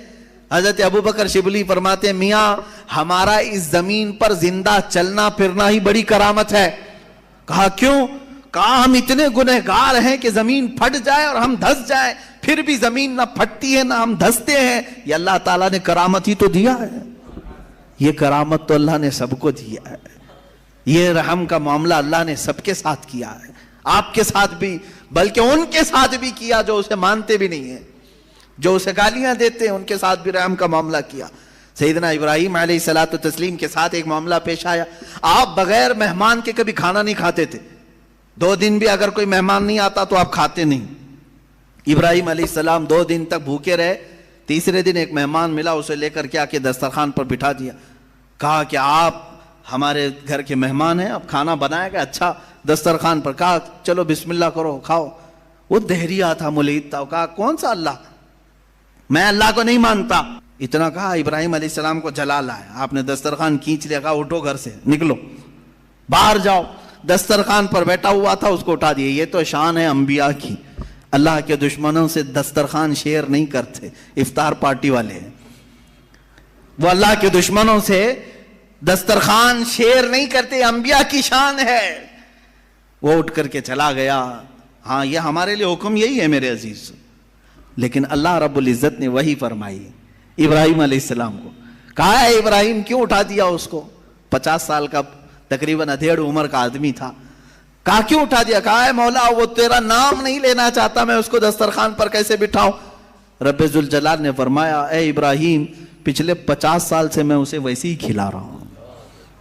S1: حضرت ابوبکر شبلی فرماتے ہیں میاں ہمارا اس زمین پر زندہ چلنا پھرنا ہی بڑی کرامت ہے. کہا کیوں؟ کہا ہم اتنے گنہگار ہیں کہ زمین پھٹ جائے اور ہم دھس جائیں, پھر بھی زمین نہ پھٹتی ہے نہ ہم دھستے ہیں. یہ اللہ تعالیٰ نے کرامت ہی تو دیا ہے. یہ کرامت تو اللہ نے سب کو دیا ہے. یہ رحم کا معاملہ اللہ نے سب کے ساتھ کیا ہے, آپ کے ساتھ بھی, بلکہ ان کے ساتھ بھی کیا جو اسے مانتے بھی نہیں ہیں, جو اسے گالیاں دیتے ہیں, ان کے ساتھ بھی رحم کا معاملہ کیا. سیدنا ابراہیم علیہ الصلوۃ والتسلیم کے ساتھ ایک معاملہ پیش آیا. آپ بغیر مہمان کے کبھی کھانا نہیں کھاتے تھے, 2 دن بھی اگر کوئی مہمان نہیں آتا تو آپ کھاتے نہیں. ابراہیم علیہ السلام 2 دن تک بھوکے رہے. تیسرے دن ایک مہمان ملا, اسے لے کر کے آ کے دسترخوان پر بٹھا دیا. کہا کہ آپ ہمارے گھر کے مہمان ہیں, اب کھانا بنایا گیا اچھا دسترخوان پر. کہا چلو بسم اللہ کرو کھاؤ. وہ دہریہ تھا, ملحد تھا. کہا کون سا اللہ, میں اللہ کو نہیں مانتا. اتنا کہا ابراہیم علیہ السلام کو جلا لایا. آپ نے دسترخوان کھینچ لیا, کہا اٹھو گھر سے, نکلو باہر جاؤ. دسترخوان پر بیٹھا ہوا تھا, اس کو اٹھا دیا. یہ تو شان ہے انبیاء کی. اللہ کے دشمنوں سے دسترخوان شیئر نہیں کرتے, افطار پارٹی والے ہیں وہ. اللہ کے دشمنوں سے دسترخوان شیئر نہیں کرتے, انبیاء کی شان ہے. وہ اٹھ کر کے چلا گیا. ہاں یہ ہمارے لیے حکم یہی ہے میرے عزیز. لیکن اللہ رب العزت نے وہی فرمائی ابراہیم علیہ السلام کو. کہا ہے ابراہیم کیوں اٹھا دیا اس کو؟ 50 سال کا تقریباً ادھیڑ عمر کا آدمی تھا. کہا کیوں اٹھا دیا؟ کہا ہے مولا وہ تیرا نام نہیں لینا چاہتا, میں اس کو دسترخوان پر کیسے بٹھاؤں؟ رب ذوالجلال نے فرمایا اے ابراہیم پچھلے 50 سال سے میں اسے ویسے ہی کھلا رہا ہوں,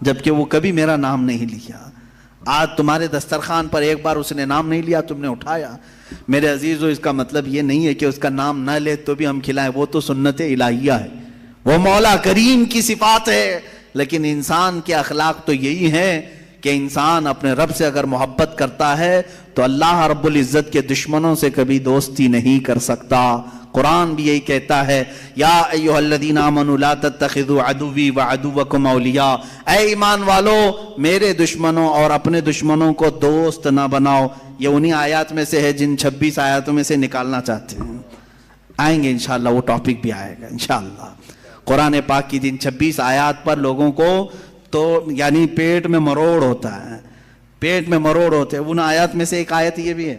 S1: جبکہ وہ کبھی میرا نام نہیں لیا. آج تمہارے دسترخوان پر ایک بار اس نے نام نہیں لیا, تم نے اٹھایا. میرے عزیزو اس کا مطلب یہ نہیں ہے کہ اس کا نام نہ لے تو بھی ہم کھلائیں, وہ تو سنت الہیہ ہے, وہ مولا کریم کی صفات ہے. لیکن انسان کے اخلاق تو یہی ہیں کہ انسان اپنے رب سے اگر محبت کرتا ہے تو اللہ رب العزت کے دشمنوں سے کبھی دوستی نہیں کر سکتا. قرآن بھی یہی کہتا ہے یا ایھا الذین آمنوا لا تتخذوا عدوی وعدوکم اولیاء, اے ایمان والو میرے دشمنوں اور اپنے دشمنوں کو دوست نہ بناؤ. یہ انہی آیات میں سے ہے جن 26 آیاتوں میں سے نکالنا چاہتے ہیں. آئیں گے انشاءاللہ, وہ ٹاپک بھی آئے گا انشاءاللہ. قرآن پاک کی جن 26 آیات پر لوگوں کو تو یعنی پیٹ میں مروڑ ہوتا ہے, پیٹ میں مروڑ ہوتے ہیں. ان آیات میں سے ایک آیت یہ بھی ہے,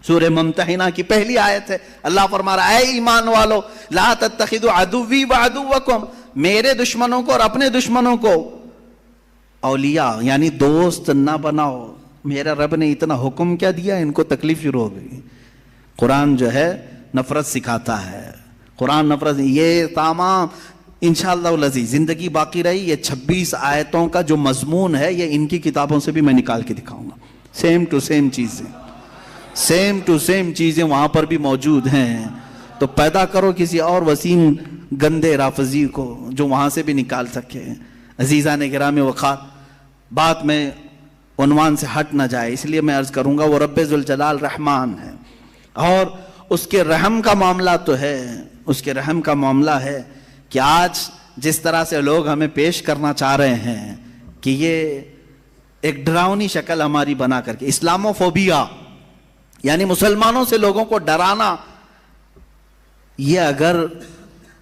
S1: سورہ ممتحنہ کی پہلی آیت ہے. اللہ فرما رہا ہے اے ایمان والو لا تتخذوا عدوی وعدوکم, میرے دشمنوں کو اور اپنے دشمنوں کو اولیاء یعنی دوست نہ بناؤ. میرا رب نے اتنا حکم کیا دیا, ان کو تکلیف شروع ہو گئی. قرآن جو ہے نفرت سکھاتا ہے, قرآن نفرت. یہ تمام انشاءاللہ العزیز زندگی باقی رہی, یہ 26 آیتوں کا جو مضمون ہے یہ ان کی کتابوں سے بھی میں نکال کے دکھاؤں گا. سیم ٹو سیم چیزیں, سیم ٹو سیم چیزیں وہاں پر بھی موجود ہیں. تو پیدا کرو کسی اور وسیم گندے رافضی کو جو وہاں سے بھی نکال سکے. عزیزان گرامی وقار, بات میں عنوان سے ہٹ نہ جائے اس لیے میں عرض کروں گا, وہ رب ذوالجلال رحمان ہے اور اس کے رحم کا معاملہ تو ہے, اس کے رحم کا معاملہ ہے کہ آج جس طرح سے لوگ ہمیں پیش کرنا چاہ رہے ہیں کہ یہ ایک ڈراؤنی شکل ہماری بنا کر کے, اسلاموفوبیا یعنی مسلمانوں سے لوگوں کو ڈرانا, یہ اگر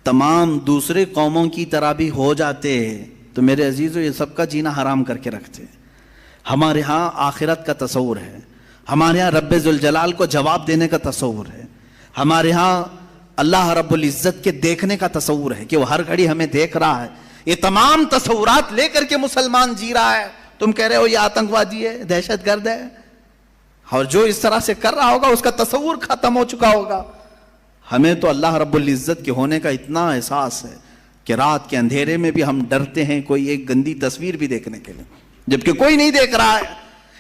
S1: تمام دوسرے قوموں کی طرح بھی ہو جاتے تو میرے عزیزو یہ سب کا جینا حرام کر کے رکھتے. ہمارے ہاں آخرت کا تصور ہے, ہمارے ہاں رب ذوالجلال کو جواب دینے کا تصور ہے, ہمارے ہاں اللہ رب العزت کے دیکھنے کا تصور ہے کہ وہ ہر گھڑی ہمیں دیکھ رہا ہے. یہ تمام تصورات لے کر کے مسلمان جی رہا ہے. تم کہہ رہے ہو یہ آتنکوادی ہے, دہشت گرد ہے, اور جو اس طرح سے کر رہا ہوگا اس کا تصور ختم ہو چکا ہوگا. ہمیں تو اللہ رب العزت کے ہونے کا اتنا احساس ہے کہ رات کے اندھیرے میں بھی ہم ڈرتے ہیں کوئی ایک گندی تصویر بھی دیکھنے کے لیے، جبکہ کوئی نہیں دیکھ رہا ہے،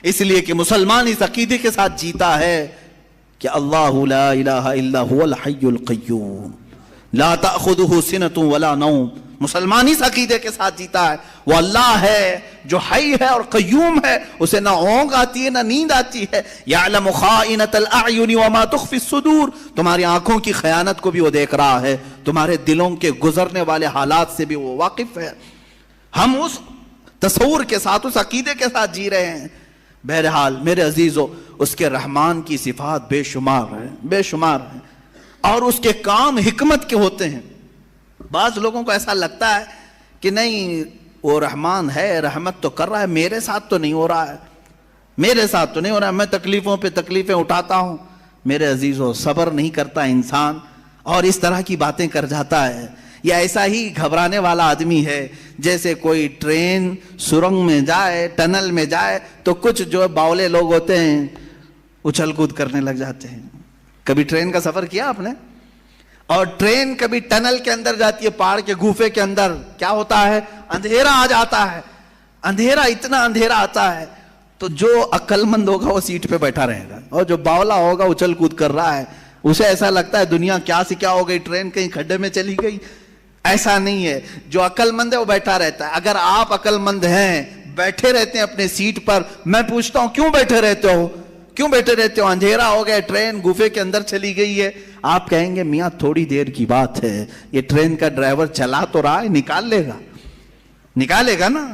S1: اس لیے کہ مسلمان اس عقیدے کے ساتھ جیتا ہے کہ اللہ لا الہ الا هو الحی القیوم لا تأخذہ سنۃ ولا نوم۔ مسلمان اس عقیدے کے ساتھ جیتا ہے، وہ اللہ ہے جو حی ہے اور قیوم ہے، اسے نہ اونگ آتی ہے نہ نیند آتی ہے۔ یعلم خائنۃ الاعین وما تخفی الصدور، تمہاری آنکھوں کی خیانت کو بھی وہ دیکھ رہا ہے، تمہارے دلوں کے گزرنے والے حالات سے بھی وہ واقف ہے۔ ہم اس تصور کے ساتھ، اس عقیدے کے ساتھ جی رہے ہیں۔ بہرحال میرے عزیزو، اس کے رحمان کی صفات بے شمار ہیں، بے شمار ہیں، اور اس کے کام حکمت کے ہوتے ہیں۔ بعض لوگوں کو ایسا لگتا ہے کہ نہیں وہ رحمان ہے، رحمت تو کر رہا ہے، میرے ساتھ تو نہیں ہو رہا ہے، میرے ساتھ تو نہیں ہو رہا ہے، میں تکلیفوں پہ تکلیفیں اٹھاتا ہوں۔ میرے عزیزو، صبر نہیں کرتا انسان اور اس طرح کی باتیں کر جاتا ہے، یا ایسا ہی گھبرانے والا آدمی ہے جیسے کوئی ٹرین سرنگ میں جائے، ٹنل میں جائے تو کچھ جو باولے لوگ ہوتے ہیں اچھل کود کرنے لگ جاتے ہیں۔ کبھی ٹرین کا سفر کیا آپ نے؟ اور ٹرین کبھی ٹنل کے اندر جاتی ہے، پہاڑ کے گوفے کے اندر، کیا ہوتا ہے؟ اندھیرا آ جاتا ہے، اندھیرا، اتنا اندھیرا آتا ہے تو جو عقل مند ہوگا وہ سیٹ پہ بیٹھا رہے گا، اور جو باولا ہوگا اچھل کود کر رہا ہے، اسے ایسا لگتا ہے دنیا کیا سے کیا ہو گئی، ٹرین کہیں کھڈے میں چلی گئی۔ ایسا نہیں ہے، جو عقل مند ہے وہ بیٹھا رہتا ہے۔ اگر آپ عقل مند ہیں، بیٹھے رہتے ہیں اپنے سیٹ پر، میں پوچھتا ہوں کیوں بیٹھے رہتے ہو؟ کیوں بیٹھے رہتے ہو؟ اندھیرا ہو گیا، ٹرین گوفے کے اندر چلی گئی ہے، آپ کہیں گے میاں تھوڑی دیر کی بات ہے، یہ ٹرین کا ڈرائیور چلا تو رہا ہے، نکالے گا نا۔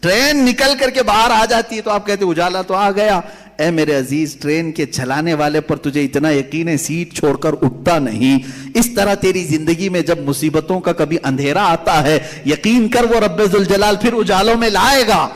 S1: ٹرین نکل کر کے باہر آ جاتی ہے تو آپ کہتے اجالا تو آ گیا۔ اے میرے عزیز، ٹرین کے چلانے والے پر تجھے اتنا یقین ہے سیٹ چھوڑ کر اٹھتا نہیں۔ اس طرح تیری زندگی میں جب مصیبتوں کا کبھی اندھیرا آتا ہے، یقین کر وہ رب ذوالجلال پھر اجالوں میں لائے گا۔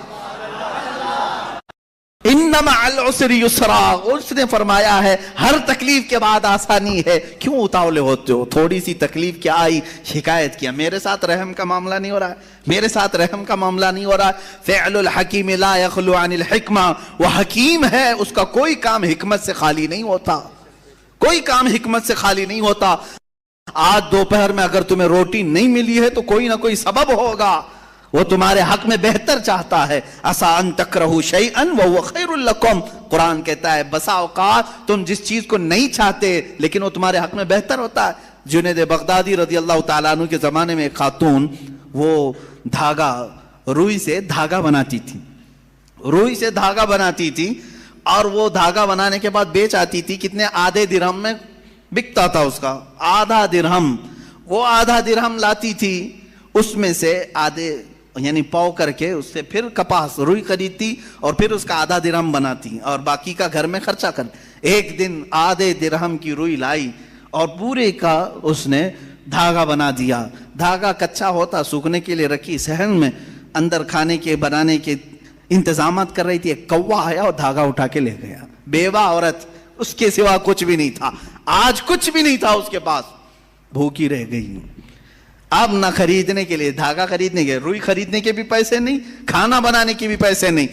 S1: ان مع العسر یسرا، اس نے فرمایا ہے ہر تکلیف کے بعد آسانی ہے۔ کیوں اتاولے ہوتے ہو؟ تھوڑی سی تکلیف کیا آئی، شکایت کیا، میرے ساتھ رحم کا معاملہ نہیں ہو رہا ہے، میرے ساتھ رحم کا معاملہ نہیں ہو رہا ہے۔ فعل الحکیم لا یخلو عن الحکمہ، وہ حکیم ہے، اس کا کوئی کام حکمت سے خالی نہیں ہوتا، کوئی کام حکمت سے خالی نہیں ہوتا۔ آج دوپہر میں اگر تمہیں روٹی نہیں ملی ہے تو کوئی نہ کوئی سبب ہوگا، وہ تمہارے حق میں بہتر چاہتا ہے۔ عسیٰ ان تکرہوا شیئا وہو خیر لکم، قرآن کہتا ہے بسا اوقات تم جس چیز کو نہیں چاہتے لیکن وہ تمہارے حق میں بہتر ہوتا ہے۔ جنید بغدادی رضی اللہ تعالیٰ عنہ کے زمانے میں ایک خاتون، وہ روئی سے دھاگا بناتی تھی، روئی سے دھاگا بناتی تھی، اور وہ دھاگا بنانے کے بعد بیچ آتی تھی، کتنے؟ آدھے درہم میں بکتا تھا اس کا، آدھا درہم۔ وہ آدھا درہم لاتی تھی، اس میں سے آدھے یعنی پاؤ کر کے اس سے پھر کپاس روئی خریدتی اور پھر اس کا آدھا درہم بناتی اور باقی کا گھر میں خرچہ کرتی۔ ایک دن آدھے درہم کی روئی لائی اور پورے کا اس نے دھاگا بنا دیا۔ دھاگا کچا ہوتا، سوکھنے کے لیے رکھی صحن میں، اندر کھانے کے بنانے کے انتظامات کر رہی تھی، ایک کوا آیا اور دھاگا اٹھا کے لے گیا۔ بیوہ عورت، اس کے سوا کچھ بھی نہیں تھا، آج کچھ بھی نہیں تھا اس کے پاس، بھوکی رہ گئی۔ اب نہ خریدنے کے لیے دھاگا خریدنے کے، روئی خریدنے کے بھی پیسے نہیں، کھانا بنانے کے بھی پیسے نہیں،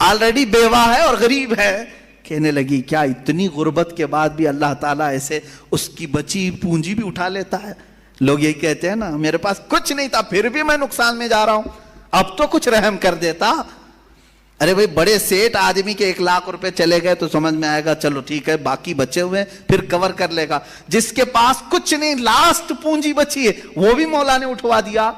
S1: آلریڈی بیوہ ہے اور غریب ہے۔ کہنے لگی کیا اتنی غربت کے بعد بھی اللہ تعالیٰ ایسے اس کی بچی پونجی بھی اٹھا لیتا ہے؟ لوگ یہی کہتے ہیں نا، میرے پاس کچھ نہیں تھا پھر بھی میں نقصان میں جا رہا ہوں، اب تو کچھ رحم کر دیتا۔ ارے بھائی، بڑے سیٹ آدمی کے 1,00,000 روپے چلے گئے تو سمجھ میں آئے گا چلو ٹھیک ہے، باقی بچے ہوئے پھر کور کر لے گا۔ جس کے پاس کچھ نہیں، لاسٹ پونجی بچی ہے، وہ بھی مولا نے اٹھوا دیا،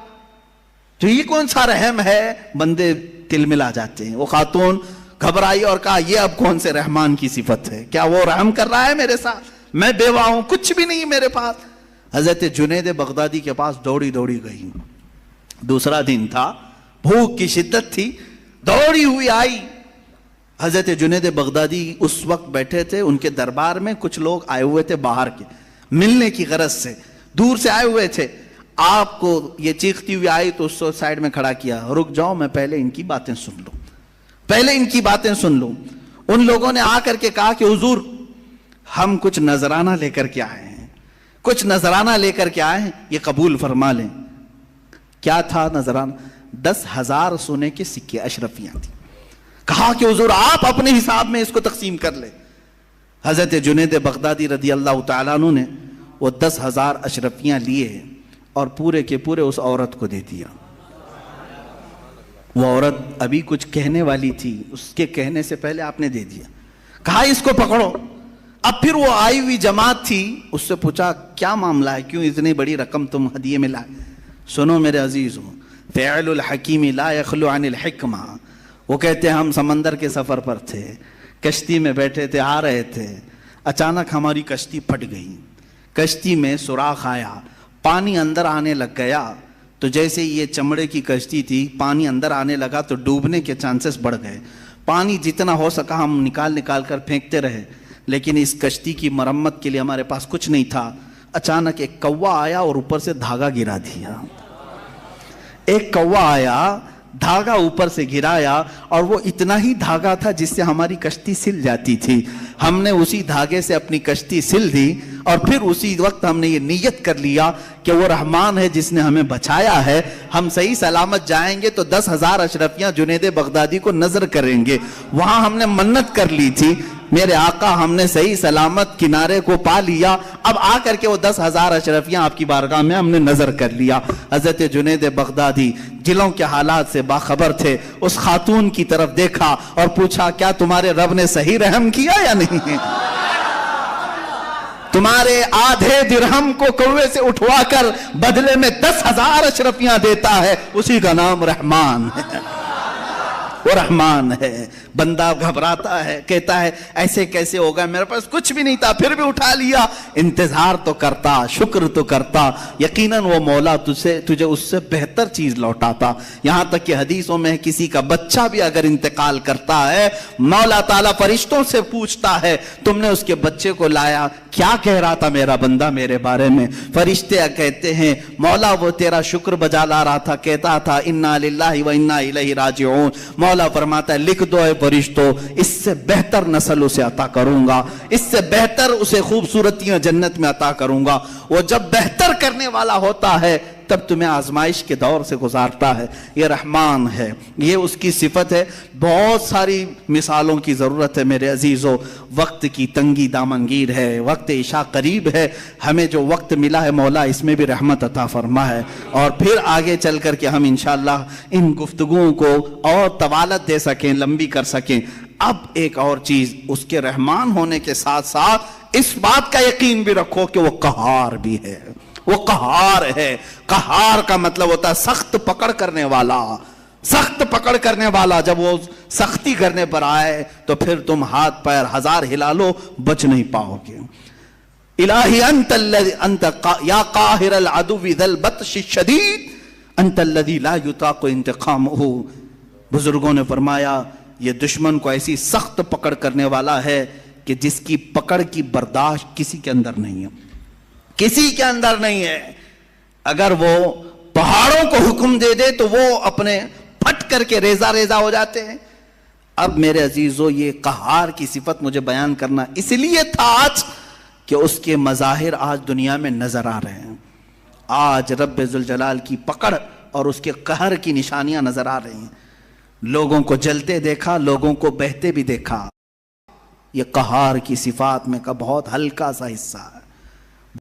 S1: تو یہ کون سا رحم ہے؟ بندے تل ملا جاتے ہیں۔ وہ خاتون گھبرائی اور کہا یہ اب کون سے رحمان کی صفت ہے؟ کیا وہ رحم کر رہا ہے میرے ساتھ؟ میں بیوہ ہوں، کچھ بھی نہیں میرے پاس۔ حضرت جنید بغدادی کے پاس دوڑی دوڑی گئی، دوسرا دن تھا، بھوک کی شدت تھی، دوڑی ہوئی آئی۔ حضرت جنید بغدادی اس وقت بیٹھے تھے، ان کے دربار میں کچھ لوگ آئے ہوئے تھے باہر کے، ملنے کی غرض سے دور سے آئے ہوئے تھے۔ آپ کو یہ چیختی ہوئی آئی تو اس کو سائڈ میں کھڑا کیا، رک جاؤ میں پہلے ان کی باتیں سن لوں، پہلے ان کی باتیں سن لوں۔ ان لوگوں نے آ کر کے کہا کہ حضور ہم کچھ نذرانہ لے کر کے آئے ہیں، کچھ نذرانہ لے کر کے آئے ہیں، یہ قبول فرما لیں۔ کیا تھا نذرانہ؟ 10,000 سونے کے سکے، اشرفیاں تھیں۔ کہا کہ حضور آپ اپنے حساب میں اس کو تقسیم کر لیں۔ حضرت جنید بغدادی رضی اللہ تعالیٰ عنہ نے وہ 10,000 اشرفیاں لیے اور پورے کے پورے اس عورت کو دے دیا. وہ عورت ابھی کچھ کہنے والی تھی، اس کے کہنے سے پہلے آپ نے دے دیا. کہا اس کو پکڑو. اب پھر وہ آئی ہوئی جماعت تھی، اس سے پوچھا کیا معاملہ ہے، کیوں اتنی بڑی رقم تم ہدیے میں لائے؟ سنو میرے عزیزوں، فعل الحکیم لا یخلو عن الحکمہ. وہ کہتے ہیں ہم سمندر کے سفر پر تھے، کشتی میں بیٹھے تھے، آ رہے تھے، اچانک ہماری کشتی پھٹ گئی. کشتی میں سوراخ آیا، پانی اندر آنے لگ گیا. تو جیسے یہ چمڑے کی کشتی تھی، پانی اندر آنے لگا تو ڈوبنے کے چانسز بڑھ گئے. پانی جتنا ہو سکا ہم نکال کر پھینکتے رہے، لیکن اس کشتی کی مرمت کے لیے ہمارے پاس کچھ نہیں تھا. اچانک ایک کوا آیا اور اوپر سے دھاگا گرا دیا. ایک کوا آیا، دھاگا اوپر سے گرایا، اور وہ اتنا ہی دھاگا تھا جس سے ہماری کشتی سل جاتی تھی. ہم نے اسی دھاگے سے اپنی کشتی سل دی، اور پھر اسی وقت ہم نے یہ نیت کر لیا کہ وہ رحمان ہے جس نے ہمیں بچایا ہے. ہم صحیح سلامت جائیں گے تو 10,000 اشرفیاں جنید بغدادی کو نظر کریں گے. وہاں ہم نے منت کر لی تھی، میرے آقا ہم نے صحیح سلامت کنارے کو پا لیا. اب آ کر کے وہ 10,000 اشرفیاں آپ کی بارگاہ میں ہم نے نظر کر لیا. حضرت جنید بغدادی دلوں کے حالات سے باخبر تھے. اس خاتون کی طرف دیکھا اور پوچھا کیا تمہارے رب نے صحیح رحم کیا یا نہیں؟ تمہارے آدھے درہم کو کوے سے اٹھوا کر بدلے میں 10,000 اشرفیاں دیتا ہے، اسی کا نام رحمان ہے. وہ رحمان ہے. بندہ گھبراتا ہے، کہتا ہے ایسے کیسے ہوگا، میرے پاس کچھ بھی نہیں تھا پھر بھی اٹھا لیا. انتظار تو کرتا، شکر تو کرتا، یقیناً وہ مولا تجھے اس سے بہتر چیز لوٹاتا. یہاں تک کہ حدیثوں میں کسی کا بچہ بھی اگر انتقال کرتا ہے، مولا تعالیٰ فرشتوں سے پوچھتا ہے تم نے اس کے بچے کو لایا، کیا کہہ رہا تھا میرا بندہ میرے بارے میں؟ فرشتے کہتے ہیں مولا وہ تیرا شکر بجا لا رہا تھا، کہتا تھا انا للہ و انا الیہ راجعون. مولا فرماتا ہے لکھ دو اے فرشتوں، اس سے بہتر نسل اسے عطا کروں گا، اس سے بہتر اسے خوبصورتیاں جنت میں عطا کروں گا. وہ جب بہتر کرنے والا ہوتا ہے تب تمہیں آزمائش کے دور سے گزارتا ہے. یہ رحمان ہے، یہ اس کی صفت ہے. بہت ساری مثالوں کی ضرورت ہے میرے عزیزو. وقت کی تنگی دامنگیر ہے، وقت عشاء قریب ہے. ہمیں جو وقت ملا ہے مولا اس میں بھی رحمت عطا فرما ہے، اور پھر آگے چل کر کے ہم انشاءاللہ ان گفتگوؤں کو اور طوالت دے سکیں، لمبی کر سکیں. اب ایک اور چیز، اس کے رحمان ہونے کے ساتھ ساتھ اس بات کا یقین بھی رکھو کہ وہ قہار بھی ہے. وہ قہار ہے. قہار کا مطلب ہوتا ہے سخت پکڑ کرنے والا. سخت پکڑ کرنے والا جب وہ سختی کرنے پر آئے تو پھر تم ہاتھ پیر ہزار ہلا لو بچ نہیں پاؤ گے. الہی انت یا قاہر العدو ذا البطش الشدید انت الذی لا یطاق انتقامہ. بزرگوں نے فرمایا یہ دشمن کو ایسی سخت پکڑ کرنے والا ہے کہ جس کی پکڑ کی برداشت کسی کے اندر نہیں ہے، کسی کے اندر نہیں ہے. اگر وہ پہاڑوں کو حکم دے دے تو وہ اپنے پھٹ کر کے ریزہ ریزہ ہو جاتے ہیں. اب میرے عزیزو یہ قہار کی صفت مجھے بیان کرنا اس لیے تھا آج کہ اس کے مظاہر آج دنیا میں نظر آ رہے ہیں. آج رب ذوالجلال کی پکڑ اور اس کے قہر کی نشانیاں نظر آ رہی ہیں. لوگوں کو جلتے دیکھا، لوگوں کو بہتے بھی دیکھا. یہ قہار کی صفات میں کا بہت ہلکا سا حصہ ہے.